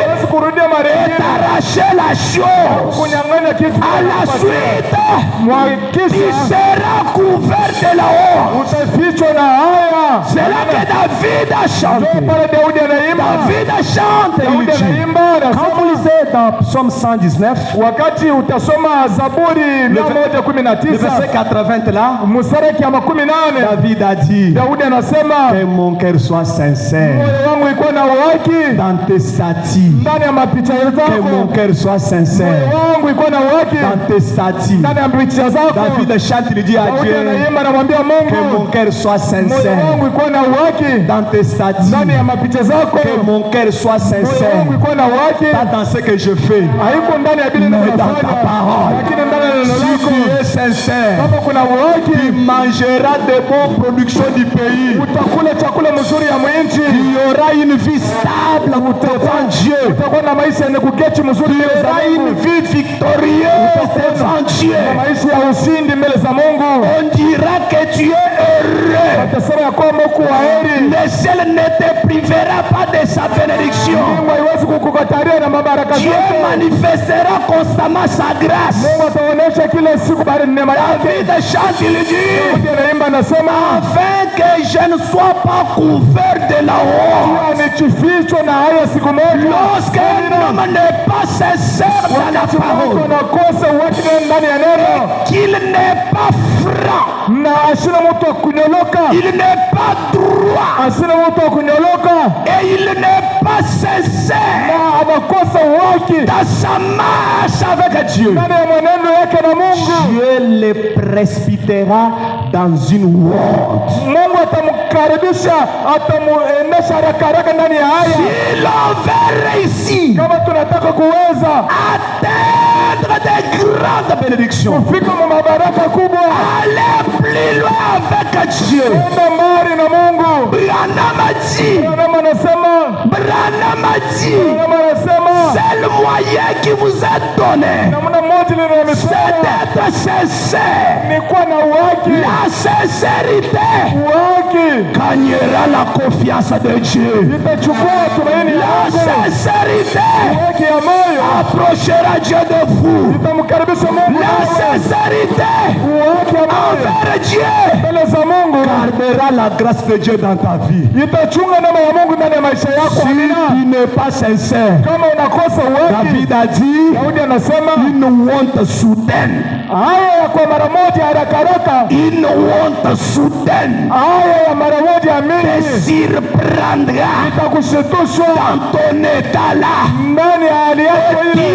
Hawezi kurudia et marehemu. t'arracher la chose. Kunyang'anya kitu. À la suite, tu Mwakisha. seras couvert de la honte. Utafichwa na haya. C'est là que David a chanté. Ndio pale Daudi anaimba. David a chanté. Daudi Il dit, anaimba. quand vous lisez dans Psaume 119, Wakati utasoma Zaburi le verset 119 80 là, mstari wa 18, David a dit Daudi anasema que mon cœur soit sincère moyo wangu ikuwa na uhaki dans tes statuts, ndani ya mapicha que mon zako. cœur soit sincère Moyo wangu ikuwa na uhaki dans tes statuts. ndani ya picha zako. David chante, il dit à Daudi Dieu anaimba anamwambia que mon Mungu, cœur soit moyo sincère wangu ikuwa na uhaki dans tes statuts, ndani ya mapicha zako. que mon cœur soit Moyo sincère, wangu ikuwa na uhaki pas dans ce que je fais, haiko ndani ya bili mais dans ta ninafanya, parole. lakini ndani ya neno Si lako. tu es sincère, Kama kuna uhaki, tu mangeras des bonnes productions du pays. utakula chakula mzuri ya mwinchi. Il y aura une vie stable devant Dieu. Utakuwa na maisha yenye kuketi mzuri Il y mbele za aura une Mungu. vie victorieuse devant Dieu. Na maisha ya ushindi mbele za Mungu. On dira que tu es heureux. Watasema ya kwamba uko waheri. Le ciel ne te privera pas de sa bénédiction. Mungu haiwezi kukukatalia na mabaraka Dieu zote. manifestera constamment sa grâce. Mungu ataonyesha kila siku bali neema yake. David chante, il dit, Daudi anaimba anasema, afin que je ne sois pas couvert de la honte. nichifichwe na haya siku moja. Lorsqu'un homme n'est pas sincère dans la Wakati mtu parole, anakosa uhaki ndani ya neno qu'il n'est pas franc, na asina mtu wa kunyoloka, il n'est pas droit asina mtu wa kunyoloka et il n'est pas sincère na anakosa uhaki dans sa marche avec Dieu, ndani ya mwenendo yake na Mungu, Dieu le précipitera dans une honte. Mungu atamkaribisha, atamuendesha haraka haraka ndani ya haya. Si l'on veut réussir, Kama tunataka kuweza atteindre de grandes bénédictions, kufika mu mabaraka kubwa, aller plus loin avec Dieu, enda mbali na Mungu. Branham a dit, Branham anasema, Branham a dit, Branham anasema c'est le moyen qui vous est donné, namna moja ile c'est nimesema d'être sincère. ni kuwa na uhaki. La sincérité Uhaki gagnera la confiance de Dieu. itachukua tumaini La yako. sincérité Uhaki ya moyo approchera Dieu de vous. itamkaribisha Mungu. La sincérité Uhaki ya moyo envers Dieu mbele za Mungu gardera la grâce de Dieu dans ta vie. itachunga neema ya Mungu ndani ya maisha yako. Si Amina. tu n'es pas sincère, Kama unakosa uhaki, David a dit, Daudi anasema une honte soudaine, haya ya kwa mara moja haraka haraka, une honte soudaine haya ya mara moja ya te mingi surprendra itakushitushwa dans ton état là. ndani ya hali yako Tu ile,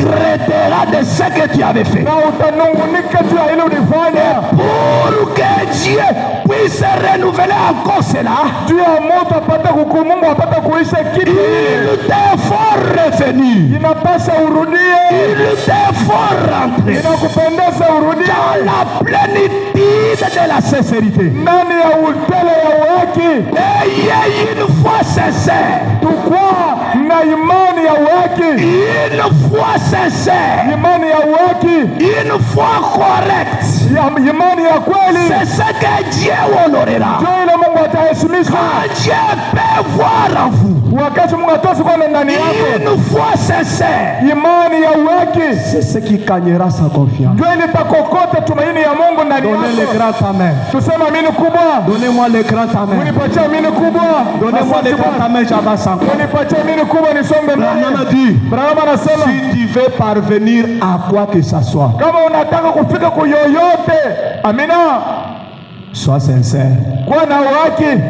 regretteras de ce que tu avais fait. na utanungunika juu ya ile ulifanya. Pour que Dieu puisse renouveler encore cela, Juu ya moto apate Mungu apate kuisha kitu, il te faut revenir. inapasha urudie, Il te faut rentrer inakupendeza urudie dans la plénitude de la sincérité. ndani ya utele ya uhaki. Ayez une foi sincère. Tukua na imani ya uhaki, Une foi sincère. imani ya uhaki, Une foi correcte. imani ya kweli, C'est ce que Dieu honorera. ndio ile Mungu ataheshimisha. Quand Dieu peut voir en vous Wakati Mungu atosi kuona ndani yako une foi sincère, imani ya uhaki, c'est ce qui gagnera sa confiance. ndio ile itakokota tumaini ya Mungu ndani Donnez le yako. grand amen. Tuseme amini kubwa, Donnez-moi le grand amen. unipatie amini kubwa, Donnez-moi le Asante grand Bwana. amen, Jabasa. Unipatie amini kubwa nisonge Branham a mbele. dit, Branham anasema si tu veux parvenir à quoi que ça soit, kama unataka kufika kuyoyote, amina, sois sincère. kuwa na uhaki.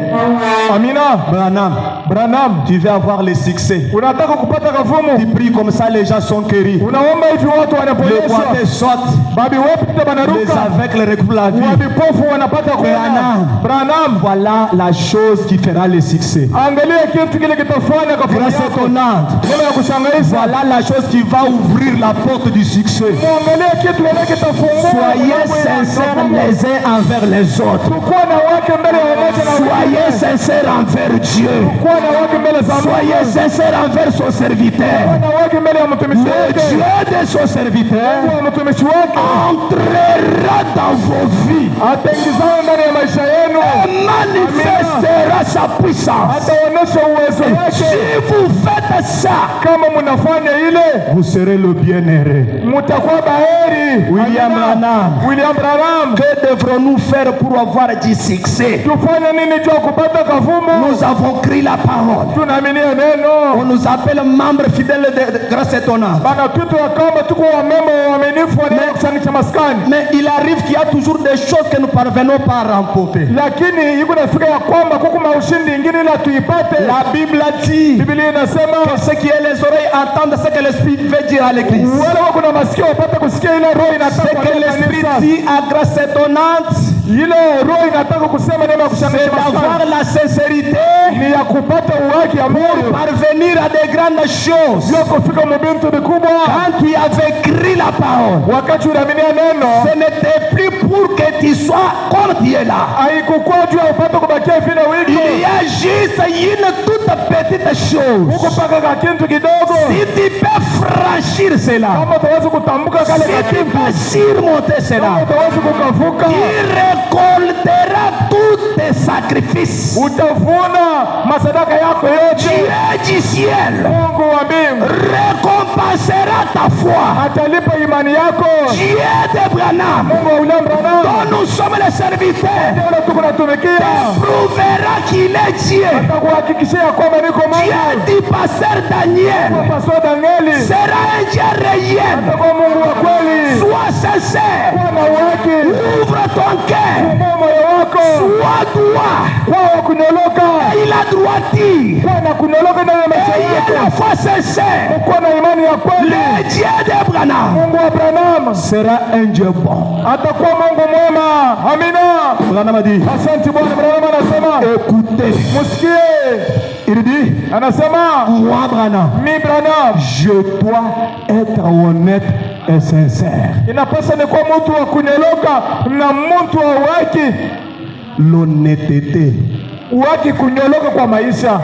Amina. Branham Branham, tu veux avoir le succès. unataka kupata kavumu, Tu pries comme ça, les gens sont guéris. unaomba hivi watu Les wanaponyeshwa, boiteux sautent, babi wapi les banaruka, aveugles retrouvent la vie. wabipofu wanapata kuona. Branham, Voilà la chose qui fera le succès. angalia kitu kile kitafanya kavumu Grâce yako. étonnante. Neno ya kushangaza, Voilà la chose qui va ouvrir la porte du succès. muangalie kitu kile kitafungua. Soyez sincères les uns envers les autres. Kuwa na wake mbele ya wamoja na Soyez sincères envers Dieu. kuwa na wake mbele za Mungu. Soyez sincères envers son serviteur. Kuwa na wake mbele ya mtumishi Le wake. Dieu de son serviteur Mungu wa mtumishi wake entrera dans vos vies ataingizana ndani ya maisha yenu, et manifestera sa puissance. ataonyesha uwezo wake. Si vous faites ça, Kama mnafanya ile, vous serez le bien-aimé. mtakuwa baheri. William Amina. Branham. William Branham, Que devrons-nous faire pour avoir du succès? tufanye nini juu ya kupata kavumu? Nous avons crié la parole. Tunaaminia neno. On nous appelle membres fidèles de Grâce Étonnante. Bana tutu ya kama tuko wamema waaminifu wa neno kusani cha maskani. Mais il arrive qu'il y a toujours des choses que nous parvenons pas à remporter. Lakini iko nafika ya kwamba kuko maushindi ingine ila tuipate. La Bible dit Biblia inasema que ceux qui ont les oreilles entendent ce que l'Esprit veut dire à l'Église. wale wako na masikio wapate kusikia ile roho Ce inataka que kuambia l'Esprit kanisa. dit à Grâce Étonnante, Ile roho inataka kusema neno ya c'est kushangaza d'avoir maskani. la sincérité Ni ya kupata uhaki ya pour moyo. parvenir à de grandes choses. Sio kufika mubintu mikubwa. Quand tu avais écrit la parole, Wakati unaaminia neno, ce n'était plus pour que tu sois comme tu es là. haikukuwa juu ya upate kubakia vile Il wiko. y a juste une toute petite chose. Huko paka ka kintu kidogo. Si tu peux franchir cela, Kama utaweza kutambuka kale si ka tu kintu, peux surmonter kama cela, utaweza kukavuka, il récoltera tous tes sacrifices. utavuna masadaka yako yote. Dieu du ciel Mungu wa mbingu récompensera ta foi. atalipa imani yako. Dieu de Branham, Mungu wa William Branham dont nous sommes les serviteurs, ndio tuko natumikia, prouvera qu'il est Dieu. atakuhakikishia kwamba niko Dieu Mungu. du pasteur Daniel Pastor Danieli sera un Dieu réel. atakuwa Mungu wa kweli. Sois sincère. Kuwa na uhaki, Ouvre ton cœur. fungua moyo wako. Sois droit. Kwa kunyoloka, Et la droiture. kuwa na kunyoloka ndani ya maisha Et yako. la foi sincère. Kuwa na imani ya kweli. Le Dieu de Branham Mungu wa Branham sera un Dieu bon. atakuwa Mungu mwema. Amina. Branham a dit, Asante Bwana. Branham anasema écoutez, musikie. il dit, Anasema moi Branham, mi Branham je dois être honnête et sincère. inapasa ni kuwa mtu wa kunyoloka na mtu wa uhaki. L'honnêteté, Uhaki, kunyoloka kwa maisha,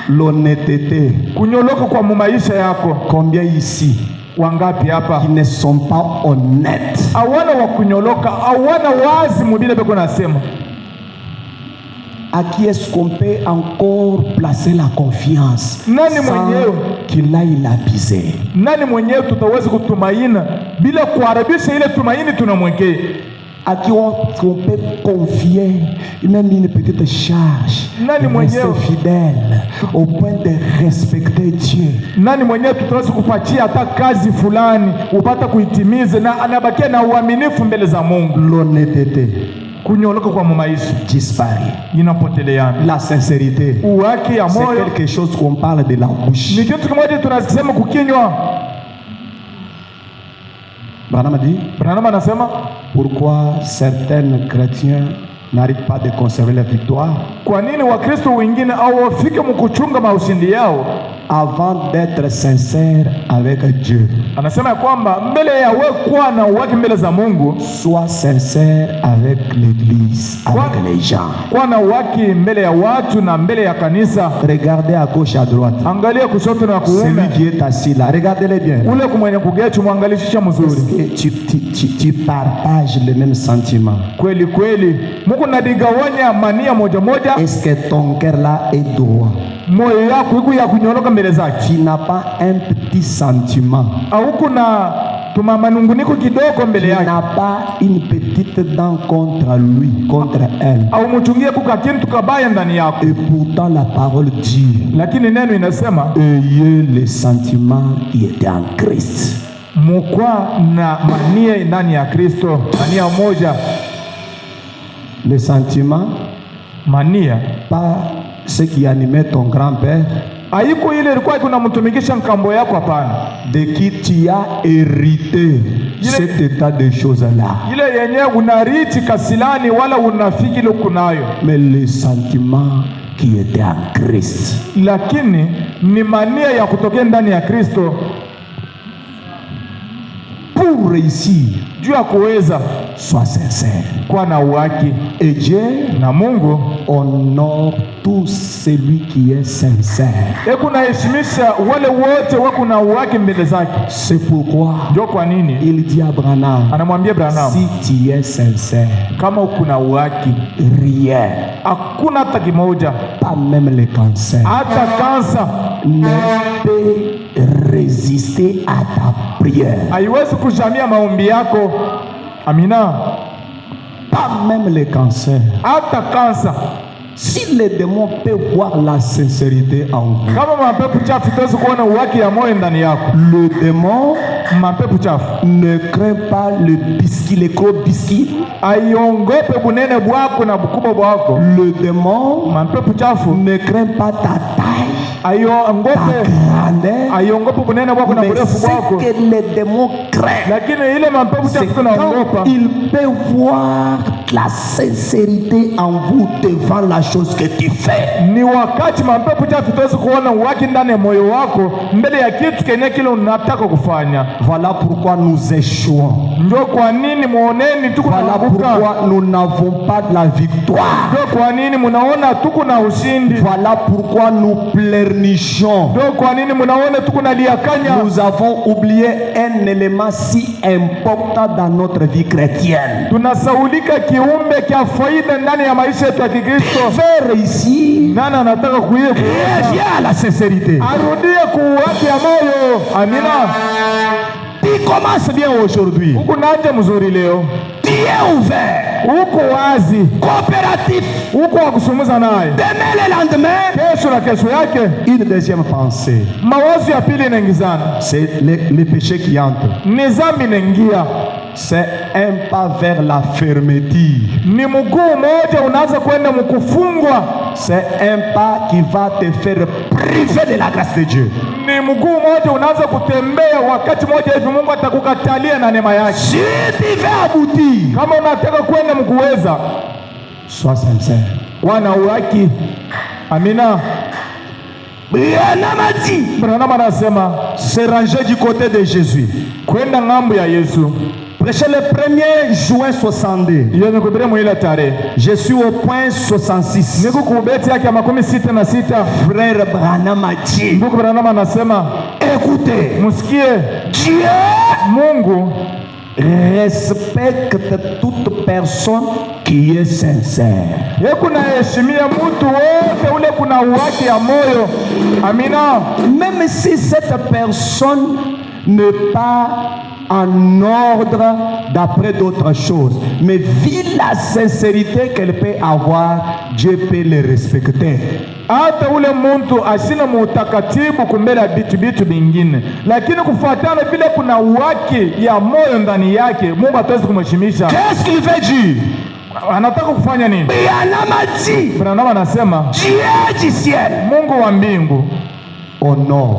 l'honnêteté. kunyoloka kwa maisha yako. Combien ici Wangapi hapa qui ne sont pas honnêtes? hawana wa kunyoloka, hawana wazi mubile beko nasema. À qui est-ce qu'on peut encore placer la confiance Nani sans mwenyewe? qu'il aille la piser? Nani mwenyewe tutaweza kutumaina bila kuharibisha ile tumaini tunamwekea? À qui on peut confier même une petite charge, Nani rester mwenyewe? fidèle au point de respecter Dieu. Nani mwenyewe tutaweza kupatia hata kazi fulani upata kuitimiza na anabakia na uaminifu mbele za Mungu? L'honnêteté Kunyoloka kwa maisha disparaît. inapoteleana. La sincérité, Uhaki ya c'est moyo quelque chose qu'on parle de la bouche. ni kitu kimoja tunasema kukinywa. Branham a dit, Branham anasema pourquoi certains chrétiens n'arrivent pas de conserver la victoire kwa nini Wakristo wengine au wafike mkuchunga maushindi yao? avant d'être sincères avec Dieu. Anasema ya kwamba mbele ya wewe kuwa na uhaki mbele za Mungu, Sois sincère avec l'Église, avec les gens. kuwa na uhaki mbele ya watu na mbele ya kanisa. Regardez à gauche, à droite. Angalia kushoto na Celui kuume, qui est assis là, regardez-le bien. ule kumwenye kugetu mwangalishisha mzuri. Est-ce que tu partages les mêmes sentiments? Kweli kweli Mungu nadigawanya mania moja moja, Est-ce que ton cœur là est droit? moyo yako iko ya kunyoloka mbele zake, Tu n'as pas un petit sentiment. au kuna tumamanunguniko kidogo mbele Tu yake, n'as pas une petite dent contre lui, contre elle. au mchungie kuka kintu kabaya ndani yako. Et pourtant la parole dit, Lakini neno inasema ayez les sentiments qui étaient en Christ. mukwa na mania ndani ya Kristo, mania moja. Les sentiments, Mania pas ce qui animait ton grand-père, haiko ile ilikuwa kunamtumikisha nkambo yako, hapana. de qui tu as hérité cet état de choses-là. Ile yenye unariti kasilani wala unafiki ile kunayo. Mais le sentiment qui était en Christ. Lakini ni mania ya kutokea ndani ya Kristo. Pour réussir, juu ya kuweza sois sincère. Kwa na uhaki. Et Dieu, na Mungu, honore tout celui qui est sincère. Kunaheshimisha wale wote wako na uhaki mbele zake. C'est pourquoi ndio kwa nini il dit à Branham, anamwambia Branham, si tu es sincère, kama uko na uhaki, rien, hakuna hata kimoja, pas même le cancer, hata kansa ne peut résister à ta prière. Haiwezi kujamia maombi yako. Amina. Pas même le cancer. Hata kansa. Si les démons peuvent voir la sincérité en vous, kama mapepo chafu tuwezi kuona uhaki ya moyo ndani yako. Le démon mapepo chafu ne craint pas le biscuit, les gros biscuits. Aiongope bunene bwako na bukubwa bwako. Le démon mapepo chafu ne craint pas ta taille, aiongope bunene bwako na urefu bwako. Mais ce que les démons craignent, lakini ile mapepo chafu tunaogopa, il peut voir la sincérité en vous devant la chose que tu fais. Ni wakati mapepo chafu tuwezi kuona uhaki ndani ya moyo wako mbele ya kitu kenye kile unataka kufanya. Voilà pourquoi nous échouons. Ndio kwa nini muoneni tuko na voilà pourquoi nous n'avons pas de la victoire. Ndio kwa nini munaona tuko na ushindi. Voilà pourquoi nous pleurnichons. Ndio kwa nini munaona tuko na liakanya. Nous avons oublié un élément si important dans notre vie chrétienne. Tunasaulika kiumbe kia faida ndani ya maisha yetu ya Kikristo. Faire ici, nana anataka kuiye à la sincérité. Arudie kuwaki ya moyo. Amina. Tu commences bien aujourd'hui. Uko naje mzuri leo. Tu es ouvert. Uko wazi. Coopératif. Uko wa kusumuza naye. Demain le lendemain. Kesho na kesho yake. Une deuxième pensée. Mawazo ya pili inaingizana. C'est le péché qui entre. Ni dhambi inaingia. C'est un pas vers la fermeture. Ni mguu moja unaanza kwenda mkufungwa. C'est un pas qui va te faire priver de la grâce de Dieu. Ni mguu moja unaanza kutembea wakati moja hivi Mungu atakukatalia na neema yake. Si tu veux aboutir, kama unataka kwenda mkuweza, sois sincère. Wana uhaki. Amina. Branham anasema se ranger du côté de Jésus. Kwenda ngambo ya Yesu. Prêcher le 1er juin 62. Je suis au point 66. Frère Branham a dit, écoutez, Dieu Mungu respecte toute personne qui est sincère. Même si cette personne n'est pas en ordre d'après d'autres choses, mais vu la sincérité qu'elle peut avoir, Dieu peut le respecter. Hata ule muntu asina mutakatibu kumbele bitu bingine, lakini kufuatana vile kuna uhaki ya moyo ndani yake, Mungu ataweza kumheshimisha. Qu'est-ce qu'il veut dire? Anataka kufanya nini? Branham anasema Dieu du ciel, Mungu wa mbingu, honore,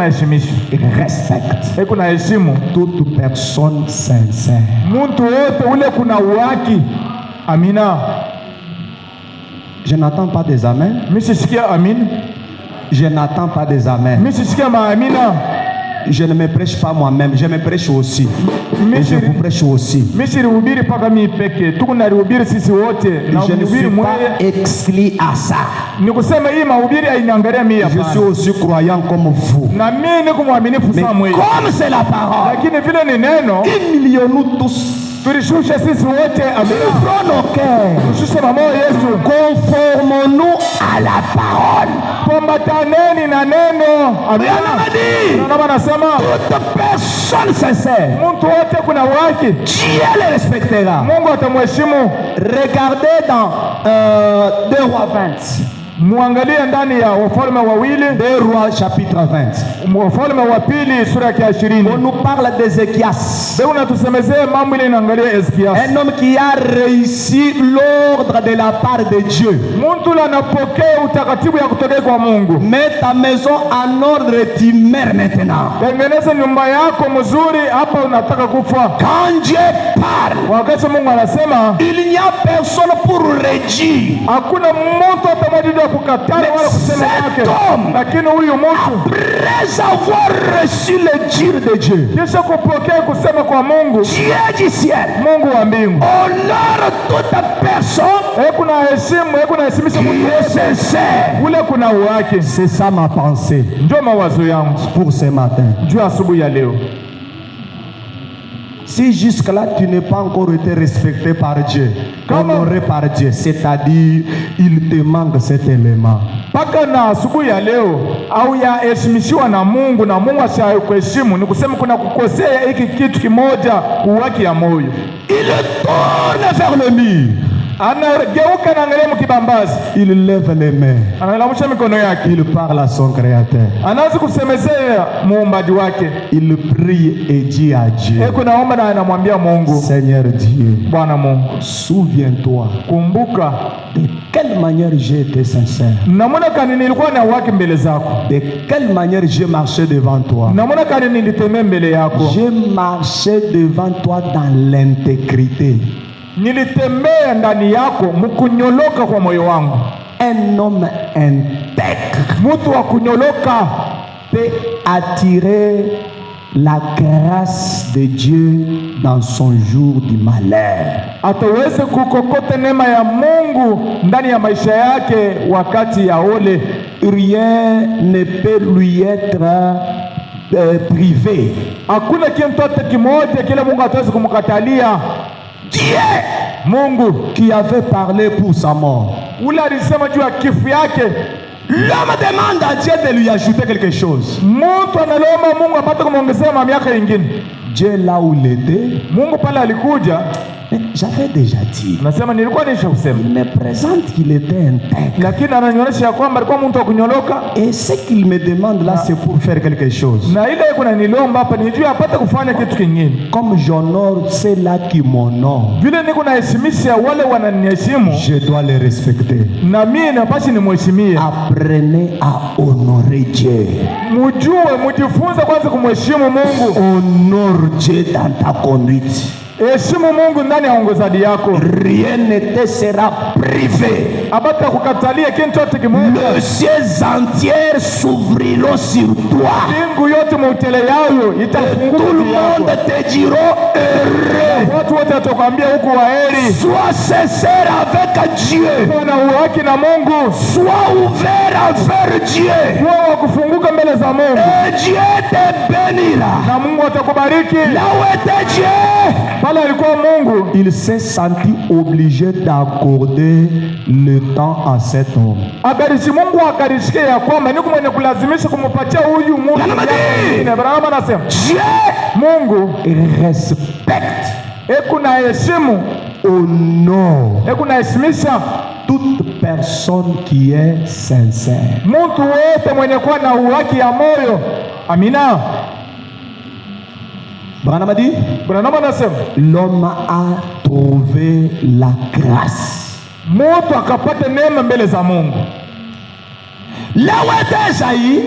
heshimisha, respecte, heshimu toute personne sincère. Muntu wote ule kuna uhaki. Amina. Je n'attends pas des amens. Amen. Je n'attends pas des amens. Je ne me prêche pas moi-même, je me prêche aussi. Et je vous prêche aussi. Je ne suis pas exclu à ça. Je suis aussi croyant comme vous. Mais comme c'est la parole, humilions-nous tous. Prenons cœur. Conformons-nous à la parole. Toute personne sincère, Dieu le respectera. Regardez dans 2 Rois 20. Muangalie ndani ya Wafalme wawili, 2 Rois chapitre 20. Wafalme wa pili sura ya 20. On nous parle d'Ézéchias. Leo natusemezee mambo ile inaangalia Ezekias. Un homme qui a réussi l'ordre de la part de Dieu. Mtu anapokea utakatifu ya kutoka kwa Mungu. Mets ta maison en ordre et tu meurs maintenant. Tengeneza nyumba yako mzuri, hapa unataka kufa. Quand Dieu parle, wakati Mungu anasema, il n'y a personne pour redire. Hakuna mtu atamwajidi wa kukatana wala kusema yake. Lakini huyu mtu après avoir reçu le dire de Dieu, kisha kupokea kusema kwa Mungu, Dieu du ciel, Mungu wa mbingu, honore toute personne, kuna heshimisha mtu ule kuna uwake. C'est ça ma pensée. Ndio mawazo yangu pour ce matin. Ndio asubuhi ya leo. Si jusque-là tu n'es pas encore été respecté par Dieu, honoré par Dieu, c'est-à-dire il te manque cet élément. Paka na asubuhi ya leo au ya heshimishwa na Mungu na Mungu ashakuheshimu, ni kusema kuna kukosea hiki kitu kimoja, uwaki ya moyo. Il tourne vers le mur. Anageuka na angalia mkibambazi. Il lève les mains. Analamusha mikono yake. Il parle à son créateur. Anaanza kusemezea muumbaji wake. Il prie et dit à Dieu. Naomba na anamwambia Mungu, Seigneur Dieu, Bwana Mungu, souviens-toi. Kumbuka de quelle manière j'ai été sincère. Namona kani nilikuwa na waki mbele zako. De quelle manière j'ai marché devant toi. Namona kani nilitembea mbele yako. J'ai marché devant toi dans l'intégrité. Nilitembea ndani yako mkunyoloka kwa moyo wangu. Un homme intègre, mtu wa kunyoloka, peut attirer la grâce de Dieu dans son jour du malheur. Ataweze kukokota neema ya Mungu ndani ya maisha yake wakati ya ole. Rien ne peut lui être privé. Hakuna kitu kimoja kile Mungu ataweza kumkatalia. Dieu, Mungu qui avait parlé pour sa mort, ule alisema juu ya kifo yake. L'homme demande à Dieu de lui ajouter quelque chose. Mtu analomba Mungu apate kumongezea miaka mingine. Dieu là où il était, Mungu pale alikuja. J'avais déjà dit. Nasema nilikuwa nishakusema. Il me présente qu'il était intègre. Lakini ananionyesha kwamba alikuwa mtu wa kunyoloka. Et ce qu'il me demande là, c'est pour faire quelque chose. Na ile kuna nilomba hapa nijue apate kufanya kitu kingine. Comme j'honore ceux-là qui m'honorent, vile niko naheshimisha wale wananiheshimu, je dois les respecter. Na mimi napaswa nimheshimie. Apprenez à honorer Dieu. Mujifunze kwanza kumheshimu Mungu. Honore Dieu dans ta conduite. Heshimu Mungu ndani ya ongozaji yako. Rien ne te sera privé. Abata kukatalia kitu chote kimoja. Les cieux entiers s'ouvriront sur toi. Mbingu yote mutele yao itafunguka. Tout le monde te dira heureux. Watu wote watakwambia huko waheri. Sois sincère avec Dieu. Kuwa na uhaki na Mungu. Sois ouvert envers Dieu. Kuwa wa kufunguka mbele za Mungu. Et Dieu te bénira. Na Mungu atakubariki. Là où était Dieu, pale alikuwa Mungu, il s'est senti obligé d'accorder le temps à cet homme. Akarishi Mungu akarishike ya kwamba niko mwenye kulazimisha kumpatia huyu Mungu. Abraham anasema Dieu, Mungu respecte, kuna heshimu, honore, kuna heshimisha toute personne qui est sincère. Mtu wote mwenye kuwa na uhaki ya moyo. Amina. Branham a dit, l'homme a trouvé la grâce. Mtu akapata neema mbele za Mungu. Là où était Esaïe,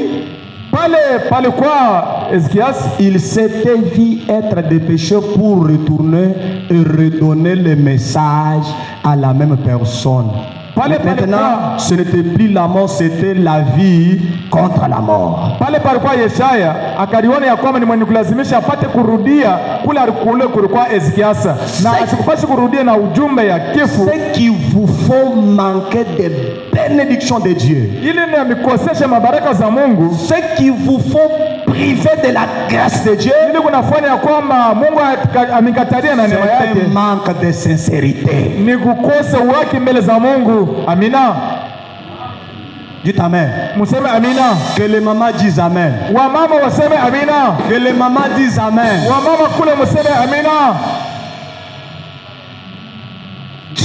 pale kwa Ezekias, il s'était vu être dépêché pour retourner et redonner le message à la même personne. Maintenant, ce n'était plus la mort, c'était la vie contre la mort. Pale kwa Yeshaya akaliona ya kwamba ni mwenye kulazimisha apate kurudia kule kulikuwa Ezekias, na asikupashe kurudia na ujumbe ya kifo. C'est qui vous faut manquer de bénédiction de Dieu. Ile ni amikosesha mabaraka za Mungu. C'est qui vous faut priver de la grâce de Dieu. Ile kunafanya ya kwamba Mungu amikatalia na neema yake. C'est un manque de sincérité. Ni kukosa uhaki mbele za Mungu. Amina. Dites amen. Museme amina. Que les mamans disent amen. Wa mama waseme amina. Que les mamans disent amen. Wa mama kule museme amina.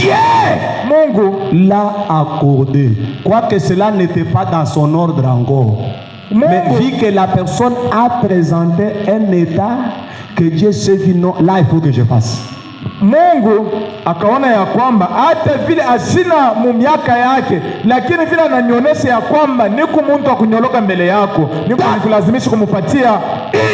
Dieu Mungu l'a accordé. Quoique cela n'était pas dans son ordre encore. Mais vu que la personne a présenté un état que Dieu s'est dit non, là il faut que je fasse. Mungu akaona ya kwamba hata vile asina mu miaka yake, lakini vile ananionyesha ya kwamba niko mtu wa kunyoloka mbele yako, niko nikulazimisha kumupatia.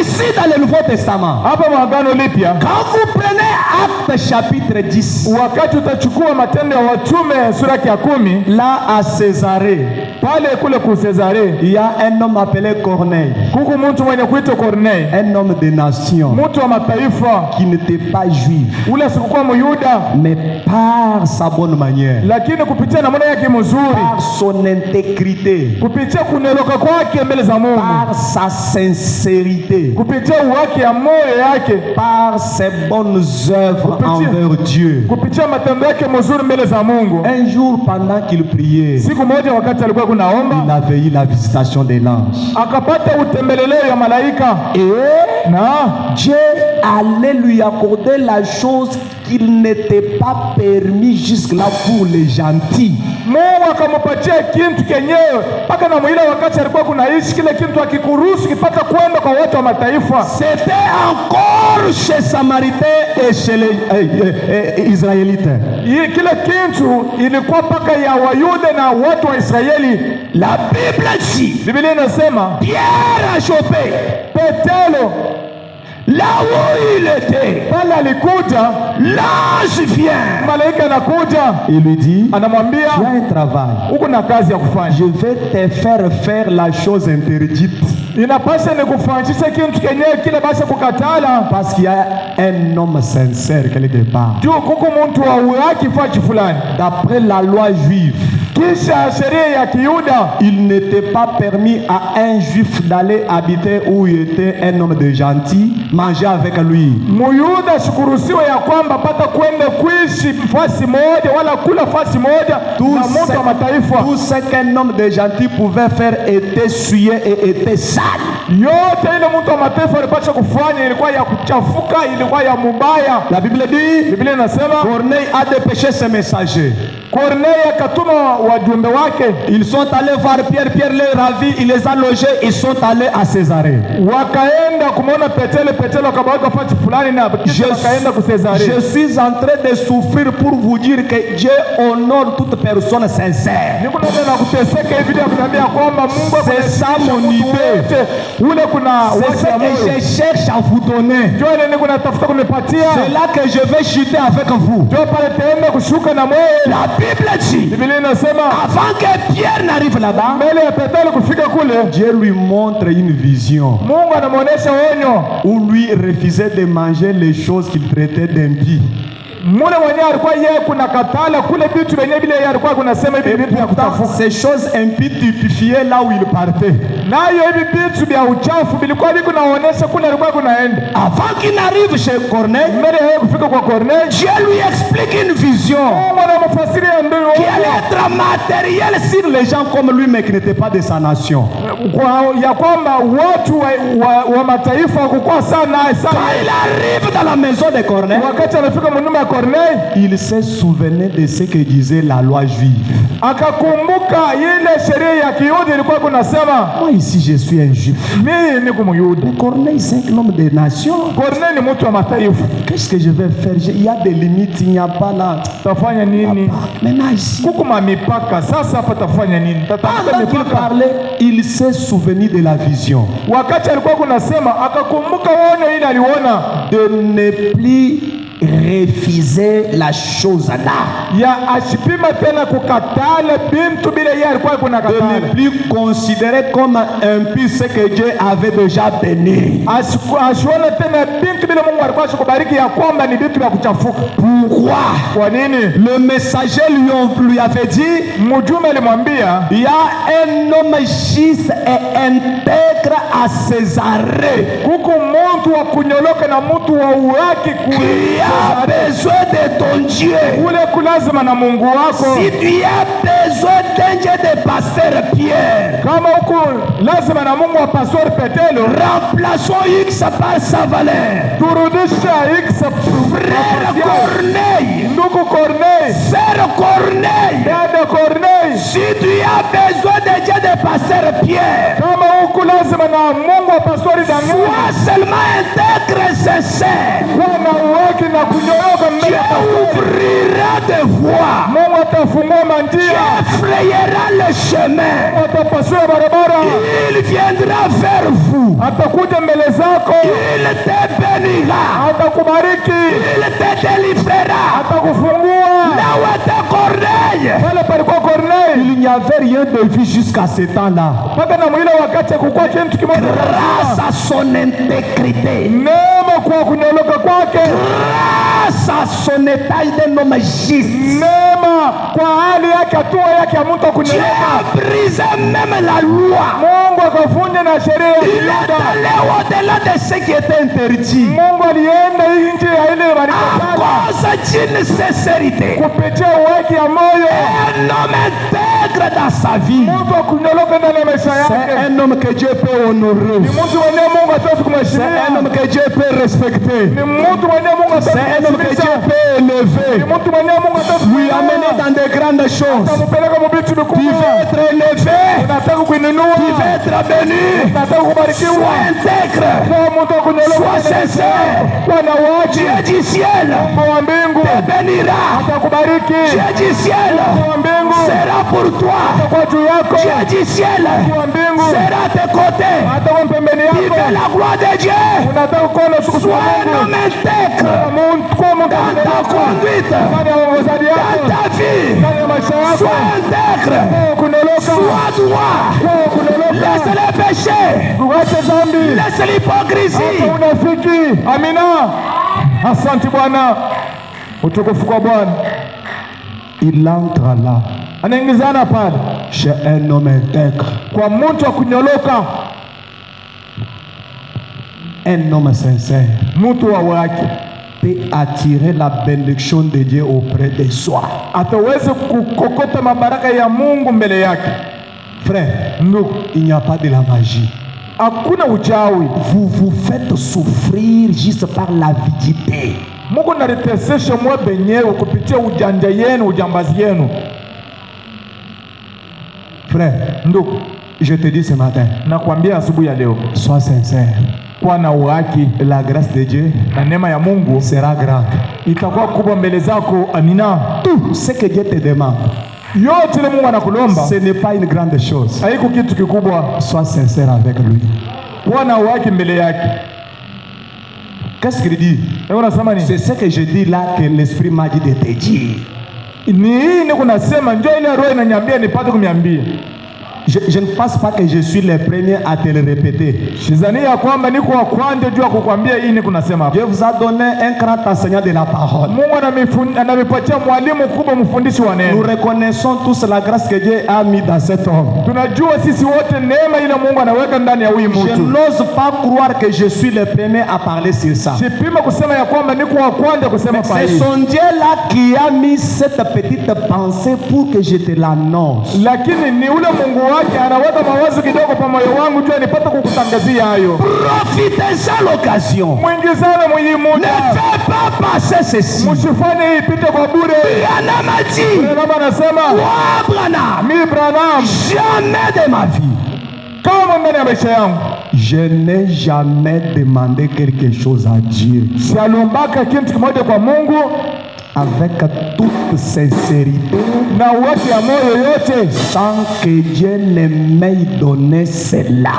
Ici dans le Nouveau Testament, hapa Maagano Lipya, quand vous prenez Actes chapitre 10, wakati utachukua Matendo ya Watume sura ya 10, là à Césarée, pale kule ku Césarée, il y a un homme appelé Corneille, kuko mtu mwenye kuitwa Corneille, un homme de nation, mtu wa mataifa, qui n'était pas juif, ule sikuwa Myuda, mais par sa bonne manière, lakini kupitia namna yake mzuri, par son intégrité, kupitia kunyoloka kwake mbele za Mungu, par sa sincérité, kupitia uwake ya moyo yake, par ses bonnes œuvres envers Dieu. kupitia matendo yake mzuri mbele za Mungu. Un jour pendant qu'il priait, Siku moja wakati alikuwa kunaomba, il avait eu la visitation de l'ange. akapata utembeleleo ya malaika, Et na Dieu allait lui accorder la chose qu'il n'était pas permis jusque-là pour les gentils. Mungu akampatia kintu kenyewe mpaka na mwile wakati alikuwa kunaishi, kile kintu akikuruhusu kipata kwenda kwa watu wa mataifa. C'était encore chez Samaritains et chez les Israélites. Kile kintu ilikuwa mpaka ya Wayuda na watu wa Israeli. La Bible dit, Biblia inasema Pierre a chopé Petelo là où il était. pale alikuja, L'ange vient. malaika anakuja, Il lui dit, anamwambia tu as un travail. uko na kazi ya kufanya, Je vais te faire la chose interdite. inapasha nikufanyishe kintu kenyewe kile basi kukatala, Parce qu'il y a un homme sincère quelque part. juu kuko mtu wa uhaki fachi fulani. D'après la loi juive, Kisha sheria ya Kiyuda, il n'était pas permis à un juif d'aller habiter où il était un homme de gentil, manger avec lui. Muyuda sikuruhusiwa ya kwamba pata kwenda kuishi fasi moja wala kula fasi moja na mtu wa mataifa. Tout ce qu'un homme de gentil pouvait faire était souillé et était sale. Yote ile mtu wa mataifa alipaswa kufanya ilikuwa ya kuchafuka, ilikuwa ya mubaya. La Bible dit, Biblia inasema Corneille a dépêché ses messagers. Kornelio akatuma wajumbe wake, Ils sont allés voir Pierre, Pierre les ravit, il les a logés, ils sont allés à Césarée. wakaenda kumwona Petelo, Petelo akabaweka fasi fulani na kisha wakaenda ku Cesarea. Je suis en train de souffrir pour vous dire que Dieu honore toute personne sincère. Niko na kuteseka hivi ndio kuambia kwamba Mungu C'est ça mon idée. ule kuna C'est ce que je cherche à vous donner. ndio ile niko natafuta kunipatia. C'est là que je vais chuter avec vous. Ndio pale tenda kushuka na moyo. La Bible dit, Biblia inasema avant que Pierre n'arrive là-bas, mbele ya Petelo kufika kule, Dieu lui montre une vision Mungu anamuonesha onyo où lui refusait de manger les choses qu'il traitait d'impies. mule mwenyewe alikuwa yeye kuna katala kule vitu vyenyewe vile yeye alikuwa kunasema hivi vitu vya kutafuta. Ces choses impies typifiaient là où il partait. Nayo hivi vitu vya uchafu vilikuwa viko naonesha kule alikuwa kunaenda. Avant qu'il n'arrive chez Corneille, Mbele yeye kufika kwa Kornelio, Dieu lui explique une vision Mungu anamfasiria ndio qui allait être matérielle sur les gens comme lui, mais qui n'était pas de sa nation. kwa ya kwamba watu wa mataifa kukua sana Quand sana. il arrive dans la maison de Corneille, Wakati anafika mnyumba ya Kornelio, il se souvenait de ce que disait la loi juive. akakumbuka ile sheria ya Kiyahudi ilikuwa kunasema, Moi ici je suis un juif. mimi niko Myahudi. Mais Corneille c'est un homme de nation. Kornelio ni mtu wa mataifa. Qu'est-ce que je vais faire? Il y a des limites, il n'y a pas là. Tafanya nini? Maintenant ici, Kuko mipaka. Sasa hapa tafanya nini? Tatafuta pendant qu'il mipaka. parlait, il s'est souvenu de la vision. Wakati alikuwa kunasema, akakumbuka onyo ile aliona De ne plus refuser la chose là. ya ashipima tena kukatala bintu bila yeye alikuwa De kunakatala. ne plus considérer comme impie ce que Dieu avait déjà béni. Asione tena bintu bila Mungu alikuwa ashikubariki ya kwamba ni bintu vya kuchafuka. Pourquoi? Kwa nini? Le messager lui avait dit, Mjumbe alimwambia il y a un homme juste et intègre à Césarée kuko mtu wa kunyoloka na mtu wa uhaki qui as besoin de ton Dieu, ule kulazima na Mungu wako, si tu as besoin d'un Dieu de pasteur Pierre, kama uko lazima na Mungu wa Pastor Petelo, remplaçons X par sa valeur. turudisha X Frère Corneille, ndugu Corneille, Sœur Corneille, dada Corneille, si tu as besoin de Dieu de pasteur Pierre, kama uko lazima na Mungu wa Pastor Daniel, sois seulement intègre sincère. wana uwaki na kunyooka mbele Dieu ya Pastor. ouvrira des voies, Mungu atafungua manjia, frayera le chemin. atapasua barabara, Il viendra vers vous, atakuja mbele zako, il te bénira, atakubariki, il te délivrera. atakufungua. Là où était Corneille, Pale palikuwa Corneille, il n'y avait rien de vu jusqu'à ce temps-là. mpaka na mwile wakati kukuwa kitu kimoja, Grâce à son intégrité, neema kwa kunyoloka kwake, grâce à son état d'un homme juste, neema kwa hali yake, hatua yake ya mtu Dieu kunyoloka. a brisé même la loi. Mungu akavunja na sheria ya Il est Yuda. allé au-delà de ce qui était interdit. Mungu alienda hii nje ya ile À walikatala cause d'une sincérité, kupitia uwaki ya moyo, un homme intègre dans sa vie. mtu akunyoloka ndani ya maisha C'est yake. un homme que Dieu peut honorer. Ni mtu mwenye Mungu ataweza C'est un kumheshimia. homme que Dieu peut respecter. Ni mtu mwenye Mungu ataweza C'est un homme que Dieu kumheshimisha. peut Ni élever. mtu mwenye Mungu ataweza Lui amener dans de grandes choses. kumupeleka mubitu Tu mikubwa. veux être élevé. Unataka kuinunua, Tu veux être béni. unataka kubarikiwa. Sois intègre. Kwa mtu akunyoloka Sois sincère. kwa na uwaki, Dieu du ciel Mungu wa mbingu te bénira. atakubariki. Dieu du ciel Mungu wa mbingu sera pour toi. kwa juu yako. Dieu du ciel Mungu wa mbingu sera à tes côtés. atakuwa pembeni Tu veux yako. la gloire de Dieu. Unataka kuona utukufu wa Sois un Mungu homme intègre kwa mtu dans ta conduite, ndani ya uongozaji dans yako, ta vie. ndani ya maisha yako. Sois intègre. Kwa kunyoloka, Sois droit. kwa kunyoloka, Laisse les péchés. uache dhambi, Laisse l'hypocrisie. acha unafiki. Amina. Asante Bwana, utukufu kwa Bwana. Il entre là Anaingizana pale chez un homme intègre, kwa mtu wa kunyoloka, un homme sincère mtu wa wake peut attirer la bénédiction de Dieu auprès de soi. ataweza kukokota mabaraka ya Mungu mbele yake. Frère, Ndugu, il n'y a pas de la magie. hakuna uchawi. Vous vous faites souffrir juste par l'avidité. Mungu naritesesha mwe benyewe kupitia ujanja yenu, ujambazi yenu. Frère, Ndugu, je te dis ce matin, nakwambia asubuhi ya leo, sois sincère. kwa na uhaki La grâce de Dieu na neema ya Mungu sera grande. itakuwa kubwa mbele zako. Amina. Tout ce que Dieu te demande, Yote ile Mungu anakulomba ce n'est pas une grande chose. haiko kitu kikubwa. Sois sincère avec lui. Kuwa na uhaki mbele yake. Qu'est-ce qu'il dit? Leo unasema nini? C'est ce que je dis là que l'Esprit m'a dit de te dire. Ni hii niko nasema, njoo ile roho inaniambia nipate kumiambia. Je ne pense pas que je suis le premier à te le répéter. Sidhani ya kwamba niko wa kwanza juu ya kukwambia hii niko nasema hapa. Dieu vous a donné un grand enseignant de la parole. Mungu anamipatia mwalimu kubwa, mfundisi wa Nous neno. reconnaissons tous la grâce que Dieu a mis dans cet homme. Tunajua sisi wote neema ile Mungu anaweka ndani ya huyu Je mtu. n'ose pas croire que je suis le premier à parler sur ça. Sipima kusema ya kwamba niko wa kwanza kusema pa C'est hii. son Dieu là qui a mis cette petite pensée pour que je te l'annonce. Lakini ni ule Mungu wake anaweka mawazo kidogo pa moyo wangu juu nipate kukutangazia hayo. Profitez-en l'occasion. Mwingizane mwenye Ne muda. fais pas passer ceci. Msifanye hii ipite kwa bure. Branham a dit, Branham anasema, moi Branham, mi Branham, jamais de ma vie, kama ndani ya maisha yangu je n'ai jamais demandé quelque chose à Dieu sialombaka kitu kimoja kwa Mungu avec toute sincérité na uwaki ya moyo yote, sans que Dieu ne m'ait donné cela.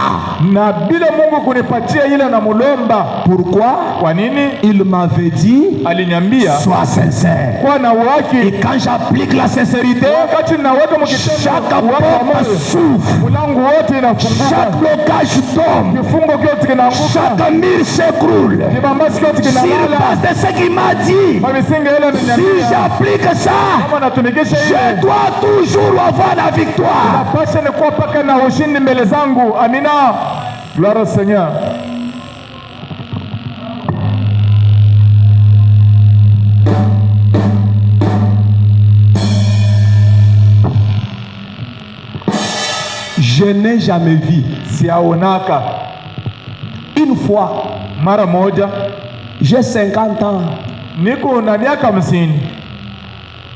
na bila Mungu kunipatia ile na mulomba. Pourquoi? Kwa nini? Il m'avait dit, Aliniambia sois sincère. kwa na Et uhaki. quand j'applique la sincérité, Wakati naweka chaque mkitendo wa porte moyo, s'ouvre, mlango wote inafunguka, chaque blocage tombe, kifungo kyote kinaanguka, chaque mur s'écroule. kibambasi kyote Sur kinalala. base de ce qu'il m'a dit, Mamisinga ile si ananiambia j'applique ça, kama natumikisha je ile, dois toujours avoir la victoire. napasha ni kuwa paka na ushindi mbele zangu. Amina. Gloire au Seigneur. Je n'ai jamais vu. Siaonaka. Une fois, mara moja, j'ai 50 ans. Niko na miaka 50.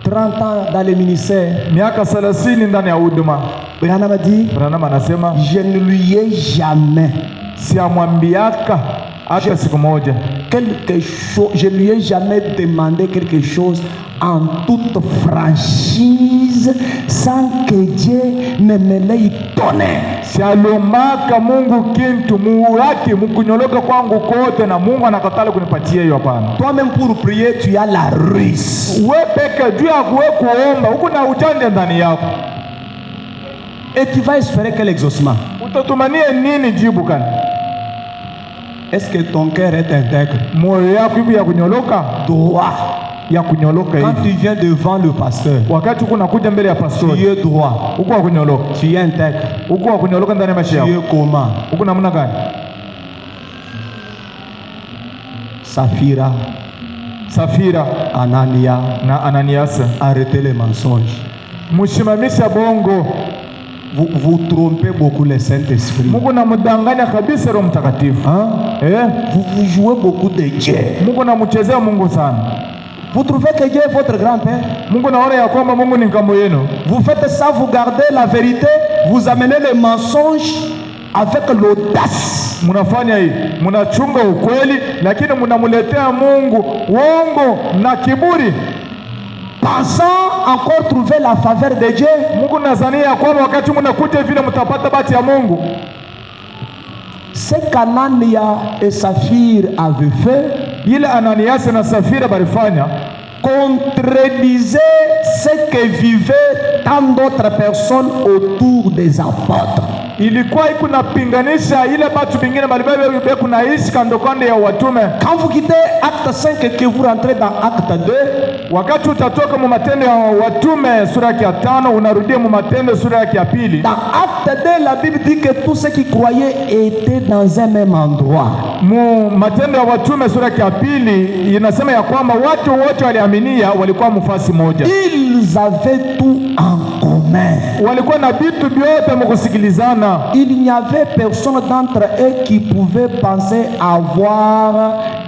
30 ans dans le ministère. Miaka 30 ndani ya huduma. Branham a dit, Branham anasema, je ne lui ai jamais siamwambiaka hata siku moja quelque chose, je lui ai jamais demandé quelque chose en toute franchise sans que Dieu ne me l'ait donné. Sialomaka Mungu kintu muuraki mkunyoloka kwangu kote na Mungu anakatala kunipatia hiyo hapana. Toi-même pour prier tu as la ruse. Wewe peke juu ya kuomba uko na ujanja ndani yako. Et tu vas espérer quel exaucement? Utatumania nini jibu kana? Est-ce que ton cœur est intègre? Moyo yako ipo ya kunyoloka? Droit. Ya kunyoloka hivi. Quand tu viens devant le pasteur, wakati uko nakuja mbele ya pastor, tu es droit. Uko wa kunyoloka. Tu es intègre. Uko wa kunyoloka ndani ya maisha yako. Tu es comment? Uko namna gani? Safira, Anania na Ananias, arrêtez les mensonges. Mshimamisha bongo. Vous trompez beaucoup le Saint-Esprit. Mungu namdanganya kabisa Roho Mtakatifu. Vous jouez beaucoup de Dieu. Mungu namchezea Mungu sana. Vous trouvez que Dieu est votre grand-père? Mungu naona ya kwamba Mungu ni ngambo yenu. Vous faites ça, vous gardez la vérité, vous amenez les mensonges avec l'audace. Munafanya hii, munachunga ukweli lakini munamuletea Mungu uongo na kiburi. Pensant encore trouver la faveur de Dieu. Mungu nazania kwamba wakati mnakuja vile mtapata bahati ya Mungu. Ce qu'Anania et Saphir avaient fait, ile Ananias na Safira balifanya, contredisait ce que vivaient tant d'autres personnes autour des apôtres. Ilikuwa iko napinganisha ile batu bingine balibebe kunaishi kando kando ya watume. Quand vous quittez acte 5 et que vous rentrez dans acte 2, wakati utatoka mu matendo ya watume sura ya 5 unarudia mu matendo sura ya 2. Dans acte 2 la Bible dit que tous ceux qui croyaient étaient dans un même endroit. Mu matendo ya watume sura ya 2 inasema ya kwamba watu wote waliaminia walikuwa mfasi moja. Ils avaient tout en commun. Walikuwa na vitu vyote mkusikilizana. Il n'y avait personne d'entre eux qui pouvait penser avoir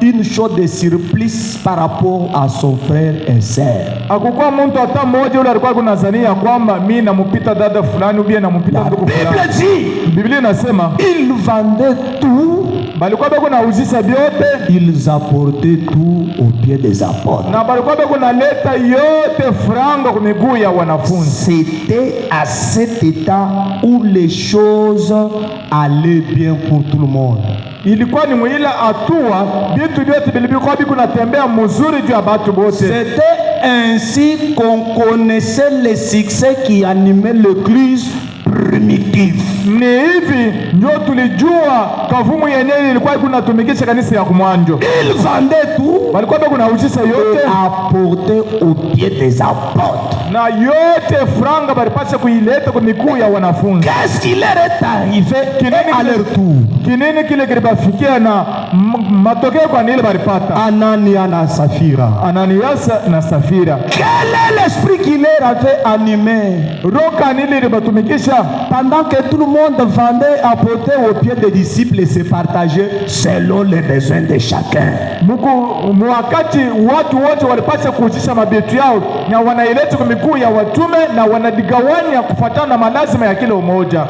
une chose de surplus par rapport à son frère et sœur. Hakukuwa mtu hata mmoja yule alikuwa kunazania kwamba mimi nampita dada fulani au nampita ndugu fulani. La Bible dit, Biblia inasema ils vendaient tout, balikuwa bako na uzisa vyote, ils apportaient tout aux pieds des apôtres. na balikuwa bako na leta yote franga kwa miguu ya wanafunzi. C'était à cet état où les choses allaient bien pour tout le monde. Ilikuwa ni mwila hatua vitu vyote vilivyokuwa kunatembea mzuri juu ya watu wote. C'était ainsi qu'on connaissait les succès qui animaient l'église primitive. Ni hivi ndio tulijua kavumu yenyewe ilikuwa kunatumikisha kanisa ya kumwanjo. Ils vendaient tout, walikuwa kuna uzisa yote apporter au pied des apôtres. Na yote franga balipasha kuileta kwa miguu ya wanafunzi. Qu'est-ce qui leur est arrivé à leur tour? Kinini kile kilibafikia na matokeo kwa nini balipata? Anania na Safira. Ananias na Safira. Quel est l'esprit qui leur avait animé? Roka nini libatumikisha? Pendant que tout le monde vendait, apportait aux pieds des disciples et se partageait selon les besoins de chacun. Wakati watu wote walipasha kuhusisha mabetu yao na wanaileta kwa miguu ya watume na wanadigawanya kufuatana na malazima ya kila umoja.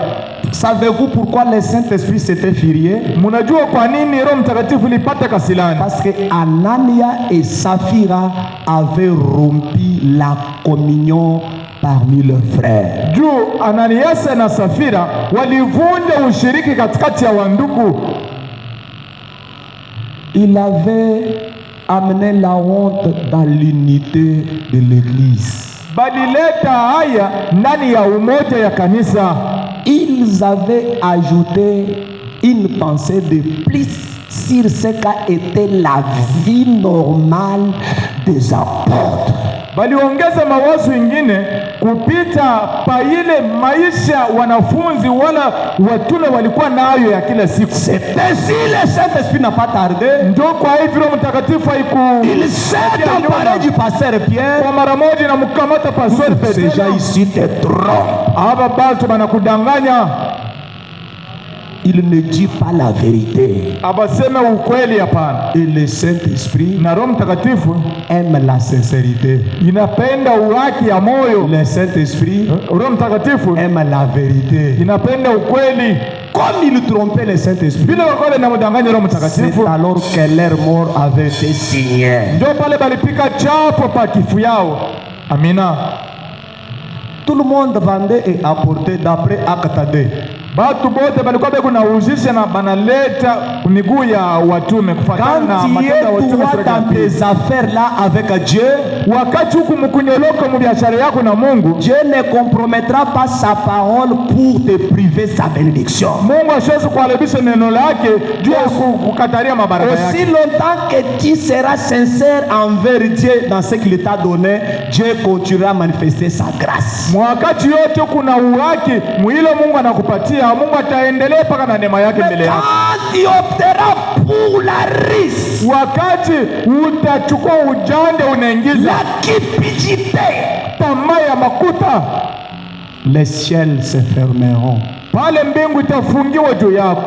Savez-vous pourquoi le Saint-Esprit s'était furieux? Munajua kwa nini Roho Mtakatifu lipata kasilani? Parce que Anania et Safira avaient rompu la communion parmi leurs frères. Juu Ananias na Safira walivunja ushiriki katikati ya wandugu. Il avait amené la honte dans l'unité de l'église. Balileta haya ndani ya umoja ya kanisa. Ils avaient ajouté une pensée de plus sur ce qu'a été la vie normale des apôtres. Baliongeza mawazo ingine kupita pa ile maisha wanafunzi wala watume walikuwa nayo ya kila siku. C'est ainsi le Saint-Esprit n'a pas tardé. Ndio kwa hivyo Roho Mtakatifu il s'est emparé du pasteur Pierre. Kwa mara moja na mkamata pastor Petro. Ces gens ici te trompent. Aba batu banakudanganya. il ne dit pas la vérité. abaseme ukweli hapana. Et le Saint-Esprit Na Roho Mtakatifu aime la sincérité. inapenda uhaki ya moyo. Le Saint-Esprit Roho Mtakatifu aime la vérité. inapenda ukweli. Comme il trompait le Saint-Esprit, Vile wakole na mdanganya Roho Mtakatifu, c'est alors que leur mort avait été signée. ndio pale balipika chapo pa kifu yao. Amina. Tout le monde vendait et apportait d'après Acte 2. Batu bote balikuwa beko na ujisha na banaleta miguu ya watume kufuatana na Quand tu matendo ya es watume toi sura ya dans pili. tes affaires là avec Dieu, Wakati huku mkunyoloka mu biashara yako na Mungu, Dieu ne compromettra pas sa parole pour te priver sa bénédiction. Mungu hasiwezi kuharibisha neno lake juu ya kukataria mabaraka Aussi yake. longtemps que tu seras sincère envers Dieu dans ce qu'il t'a donné, Dieu continuera à manifester sa grâce. Wakati yote kuna uhaki mwilo Mungu anakupatia, Mungu ataendelea paka na neema yake mbele yako. Quand tu opteras pour la risque, Wakati utachukua ujanja unaingiza la cupidité, tamaa ya makuta, les ciels se fermeront. pale mbingu itafungiwa juu yako.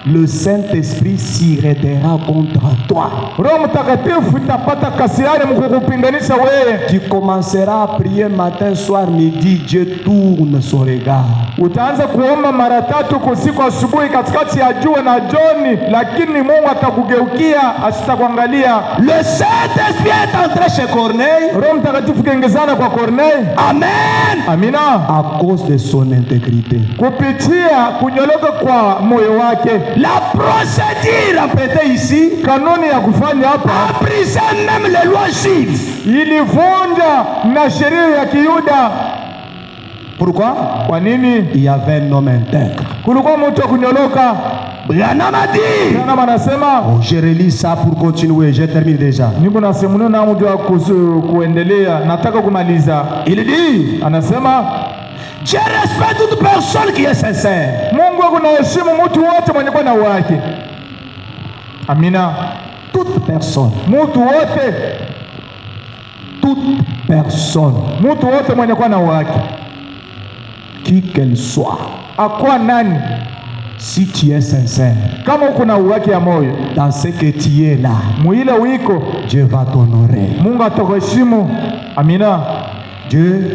Le Saint-Esprit s'irritera contre toi. Roho Mtakatifu itapata kasiari mkukupinganisha wewe. Tu commenceras à prier matin, soir, midi, Dieu tourne son regard. Utaanza kuomba mara 3 kwa siku, asubuhi, katikati ya jua na jioni, lakini Mungu atakugeukia, asitakuangalia. Le Saint-Esprit est entré chez Corneille. Roho Mtakatifu kaingizana kwa Kornei. Amen. Amina. À cause de son intégrité. Kupitia kunyoloka kwa moyo wake. La procédure répétée ici Kanuni ya kufanya hapa a brisé même les lois juives. ilivunja na sheria ya Kiyuda. Pourquoi? Kwa nini? Il y avait un homme intègre. Kulikuwa mtu wa kunyoloka. Branham a dit. Branham anasema, Oh, je relis ça pour continuer. Je termine déjà. niko na sehemu na mjua kuendelea, nataka kumaliza. Il dit, Anasema je respecte toute personne qui est sincère. Mungu anaheshimu mtu wote mwenye kuwa na uhaki. Amina. Toute personne. Mtu wote, Toute personne. mtu wote mwenye kuwa na uhaki, Qui qu'elle soit. akwa nani, Si tu es sincère kama uko na uhaki ya moyo dans ce que tu es là, muile wiko, Dieu va t'honorer. Mungu atakuheshimu. Amina. Dieu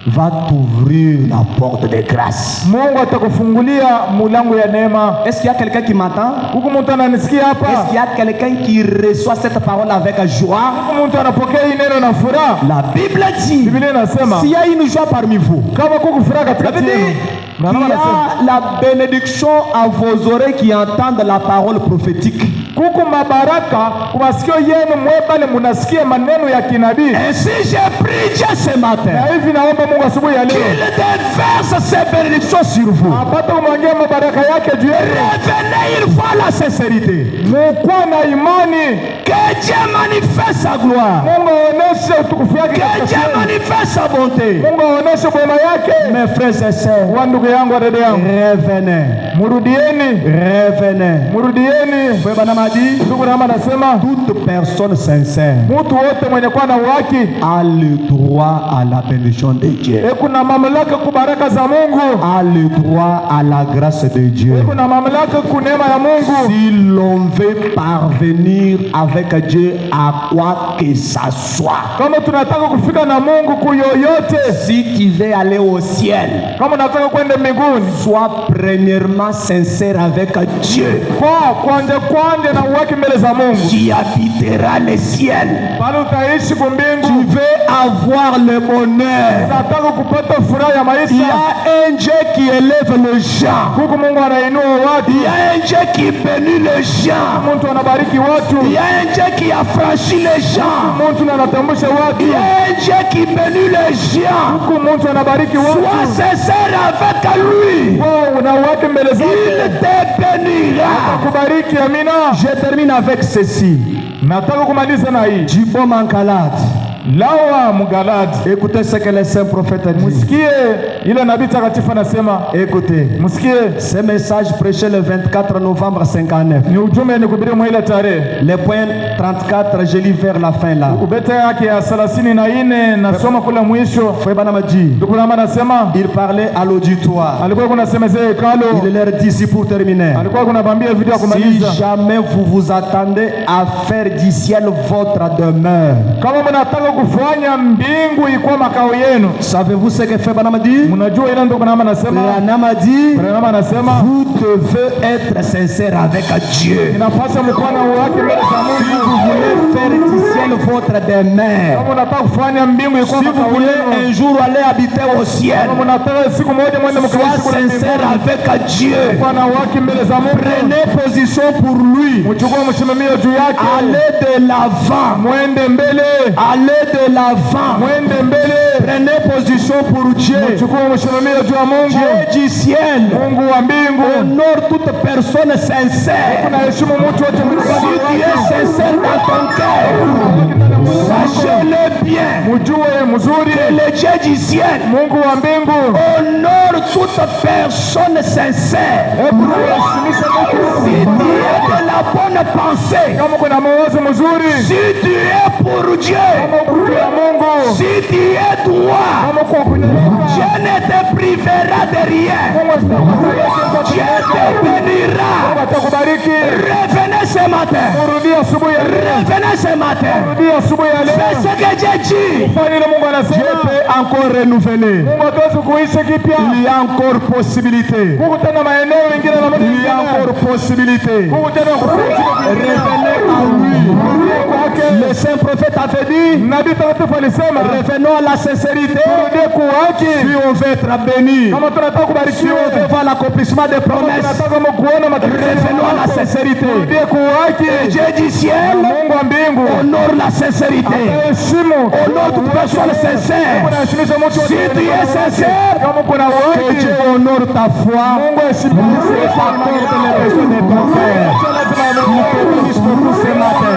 va t'ouvrir la porte de grâce. Mungu atakufungulia mulango ya neema. Est-ce qu'il y a quelqu'un qui m'entend? Huku mtu ananisikia Est-ce hapa? qu'il y a quelqu'un qui reçoit cette parole avec joie? Huku mtu anapokea hii neno na furaha. La Bible dit, Biblia inasema s'il y a une joie parmi vous, kama kuku furaha katikati il yenu. y a la bénédiction à vos oreilles qui entendent la parole prophétique. Kuku mabaraka kwa masikio yenu mwebale munasikia maneno ya kinabii. Ainsi j'ai prié Dieu ce Na matin hivi naomba Mungu asubuhi ya qu'il leo déverse ses bénédictions sur vous. apate kumwangia mabaraka yake juu yenu. Revenez une fois à la sincérité. Mukuwa na imani. Que Dieu manifeste sa gloire. Mungu aoneshe utukufu yake Que katika Dieu yenu. manifeste sa bonté. Mungu aoneshe bwema yake. Mes frères et sœurs, Wa ndugu yangu wa dada yangu, revenez. murudieni, Revenez. murudieni. Frère Branham a dit, Ndugu Rama anasema toute personne sincère mtu wote mwenye kuwa na uhaki a le droit à la bénédiction de Dieu, kuna mamlaka kubaraka za Mungu, a le droit à la grâce de Dieu. kuna mamlaka kunema ya Mungu. Si l'on veut parvenir avec Dieu à quoi que ça soit, Kama tunataka kufika na Mungu kuyoyote, si tu veux aller au ciel, kama unataka kwenda mbinguni, sois premièrement sincère avec Dieu. kwa kwanje na uhaki mbele za Mungu, Tu habiteras le ciel. pale utaishi Tu kumbingu. veux avoir le bonheur. Unataka kupata furaha ya Il y maisha, a un Dieu qui élève les gens. huku Mungu anainua watu, Il y a un Dieu qui bénit les gens. mtu anabariki watu, Il y a un Dieu qui affranchit les gens. mtu anatambusha watu, Il y a un Dieu qui bénit les gens. huku mtu anabariki Sois watu. sincère avec lui. Kwa una uhaki mbele Il zake, te bénira. kubariki. Amina. Je termine avec ceci. Nataka kumaliza na hii. Du bon Mankalad. Lawa Mugaladi. Écoutez ce que les saints prophètes disent. Musikie ile nabii takatifu anasema. Écoutez. Musikie. Ce message prêché le 24 novembre 59. Ni ujumbe ni kuhubiri mwa ile tarehe. Le point 34, je lis vers la fin là. Ubeta yake ya 34 nasoma kula mwisho. Frère Branham dit. Anasema. Il parlait à l'auditoire. Alikuwa kuna semezea hekalo. Il leur dit ici pour terminer. Alikuwa kuna bambia video ya kumaliza. Si jamais vous vous attendez à faire du ciel votre demeure. Kama mnataka kufanya mbingu ikuwa makao yenu. Savez-vous ce que Frère Branham dit? Mnajua ile ndio Branham anasema. Branham dit. Branham anasema. Vous devez être sincère avec Dieu. Inapaswa mkono wake mbele za Mungu. Si vous voulez faire du ciel votre demeure. Kama mnataka kufanya mbingu ikuwa makao yenu. Si vous voulez un jour aller habiter au ciel. Kama mnataka siku moja mwende mkaishi kwa sincère avec Dieu. Mkono wake mbele za Mungu. Prenez position pour lui. Mchukue msimamie juu yake. Allez de l'avant. Mwende mbele. Allez de l'avant. Mwende mbele. Prenez position pour Dieu. Mchukue msimamie juu ya Mungu. Dieu du ciel. Mungu wa mbingu. Honore toute personne sincère. Tunaheshimu mtu wote mwenye si tu es sincère dans ton cœur. Sachez-le bien. Mjue mzuri. Que le Dieu du ciel. Mungu wa mbingu. Honore toute personne sincère. Si tu es de la bonne pensée. Kama kuna mawazo mzuri. Si tu es pour Dieu. Kama kwa Mungu. Si tu es droit. Kama kwa Dieu ne te privera de rien. Dieu te bénira. Revenez ce matin. Revenez ce matin. C'est ce que Dieu dit. Dieu peut encore renouveler. Il y a encore possibilité. Il y a encore possibilité. Revenez à lui. Le saint prophète avait dit. Revenons à la sincérité. Si on veut être béni. Si on veut voir l'accomplissement des promesses. Revenons à la sincérité. Et Dieu du ciel honore la sincérité. Honore toute personne sincère. Si tu es sincère, que Dieu honore ta foi. Et t'accorde les besoins de ton cœur. Nous te bénissons tous ce matin.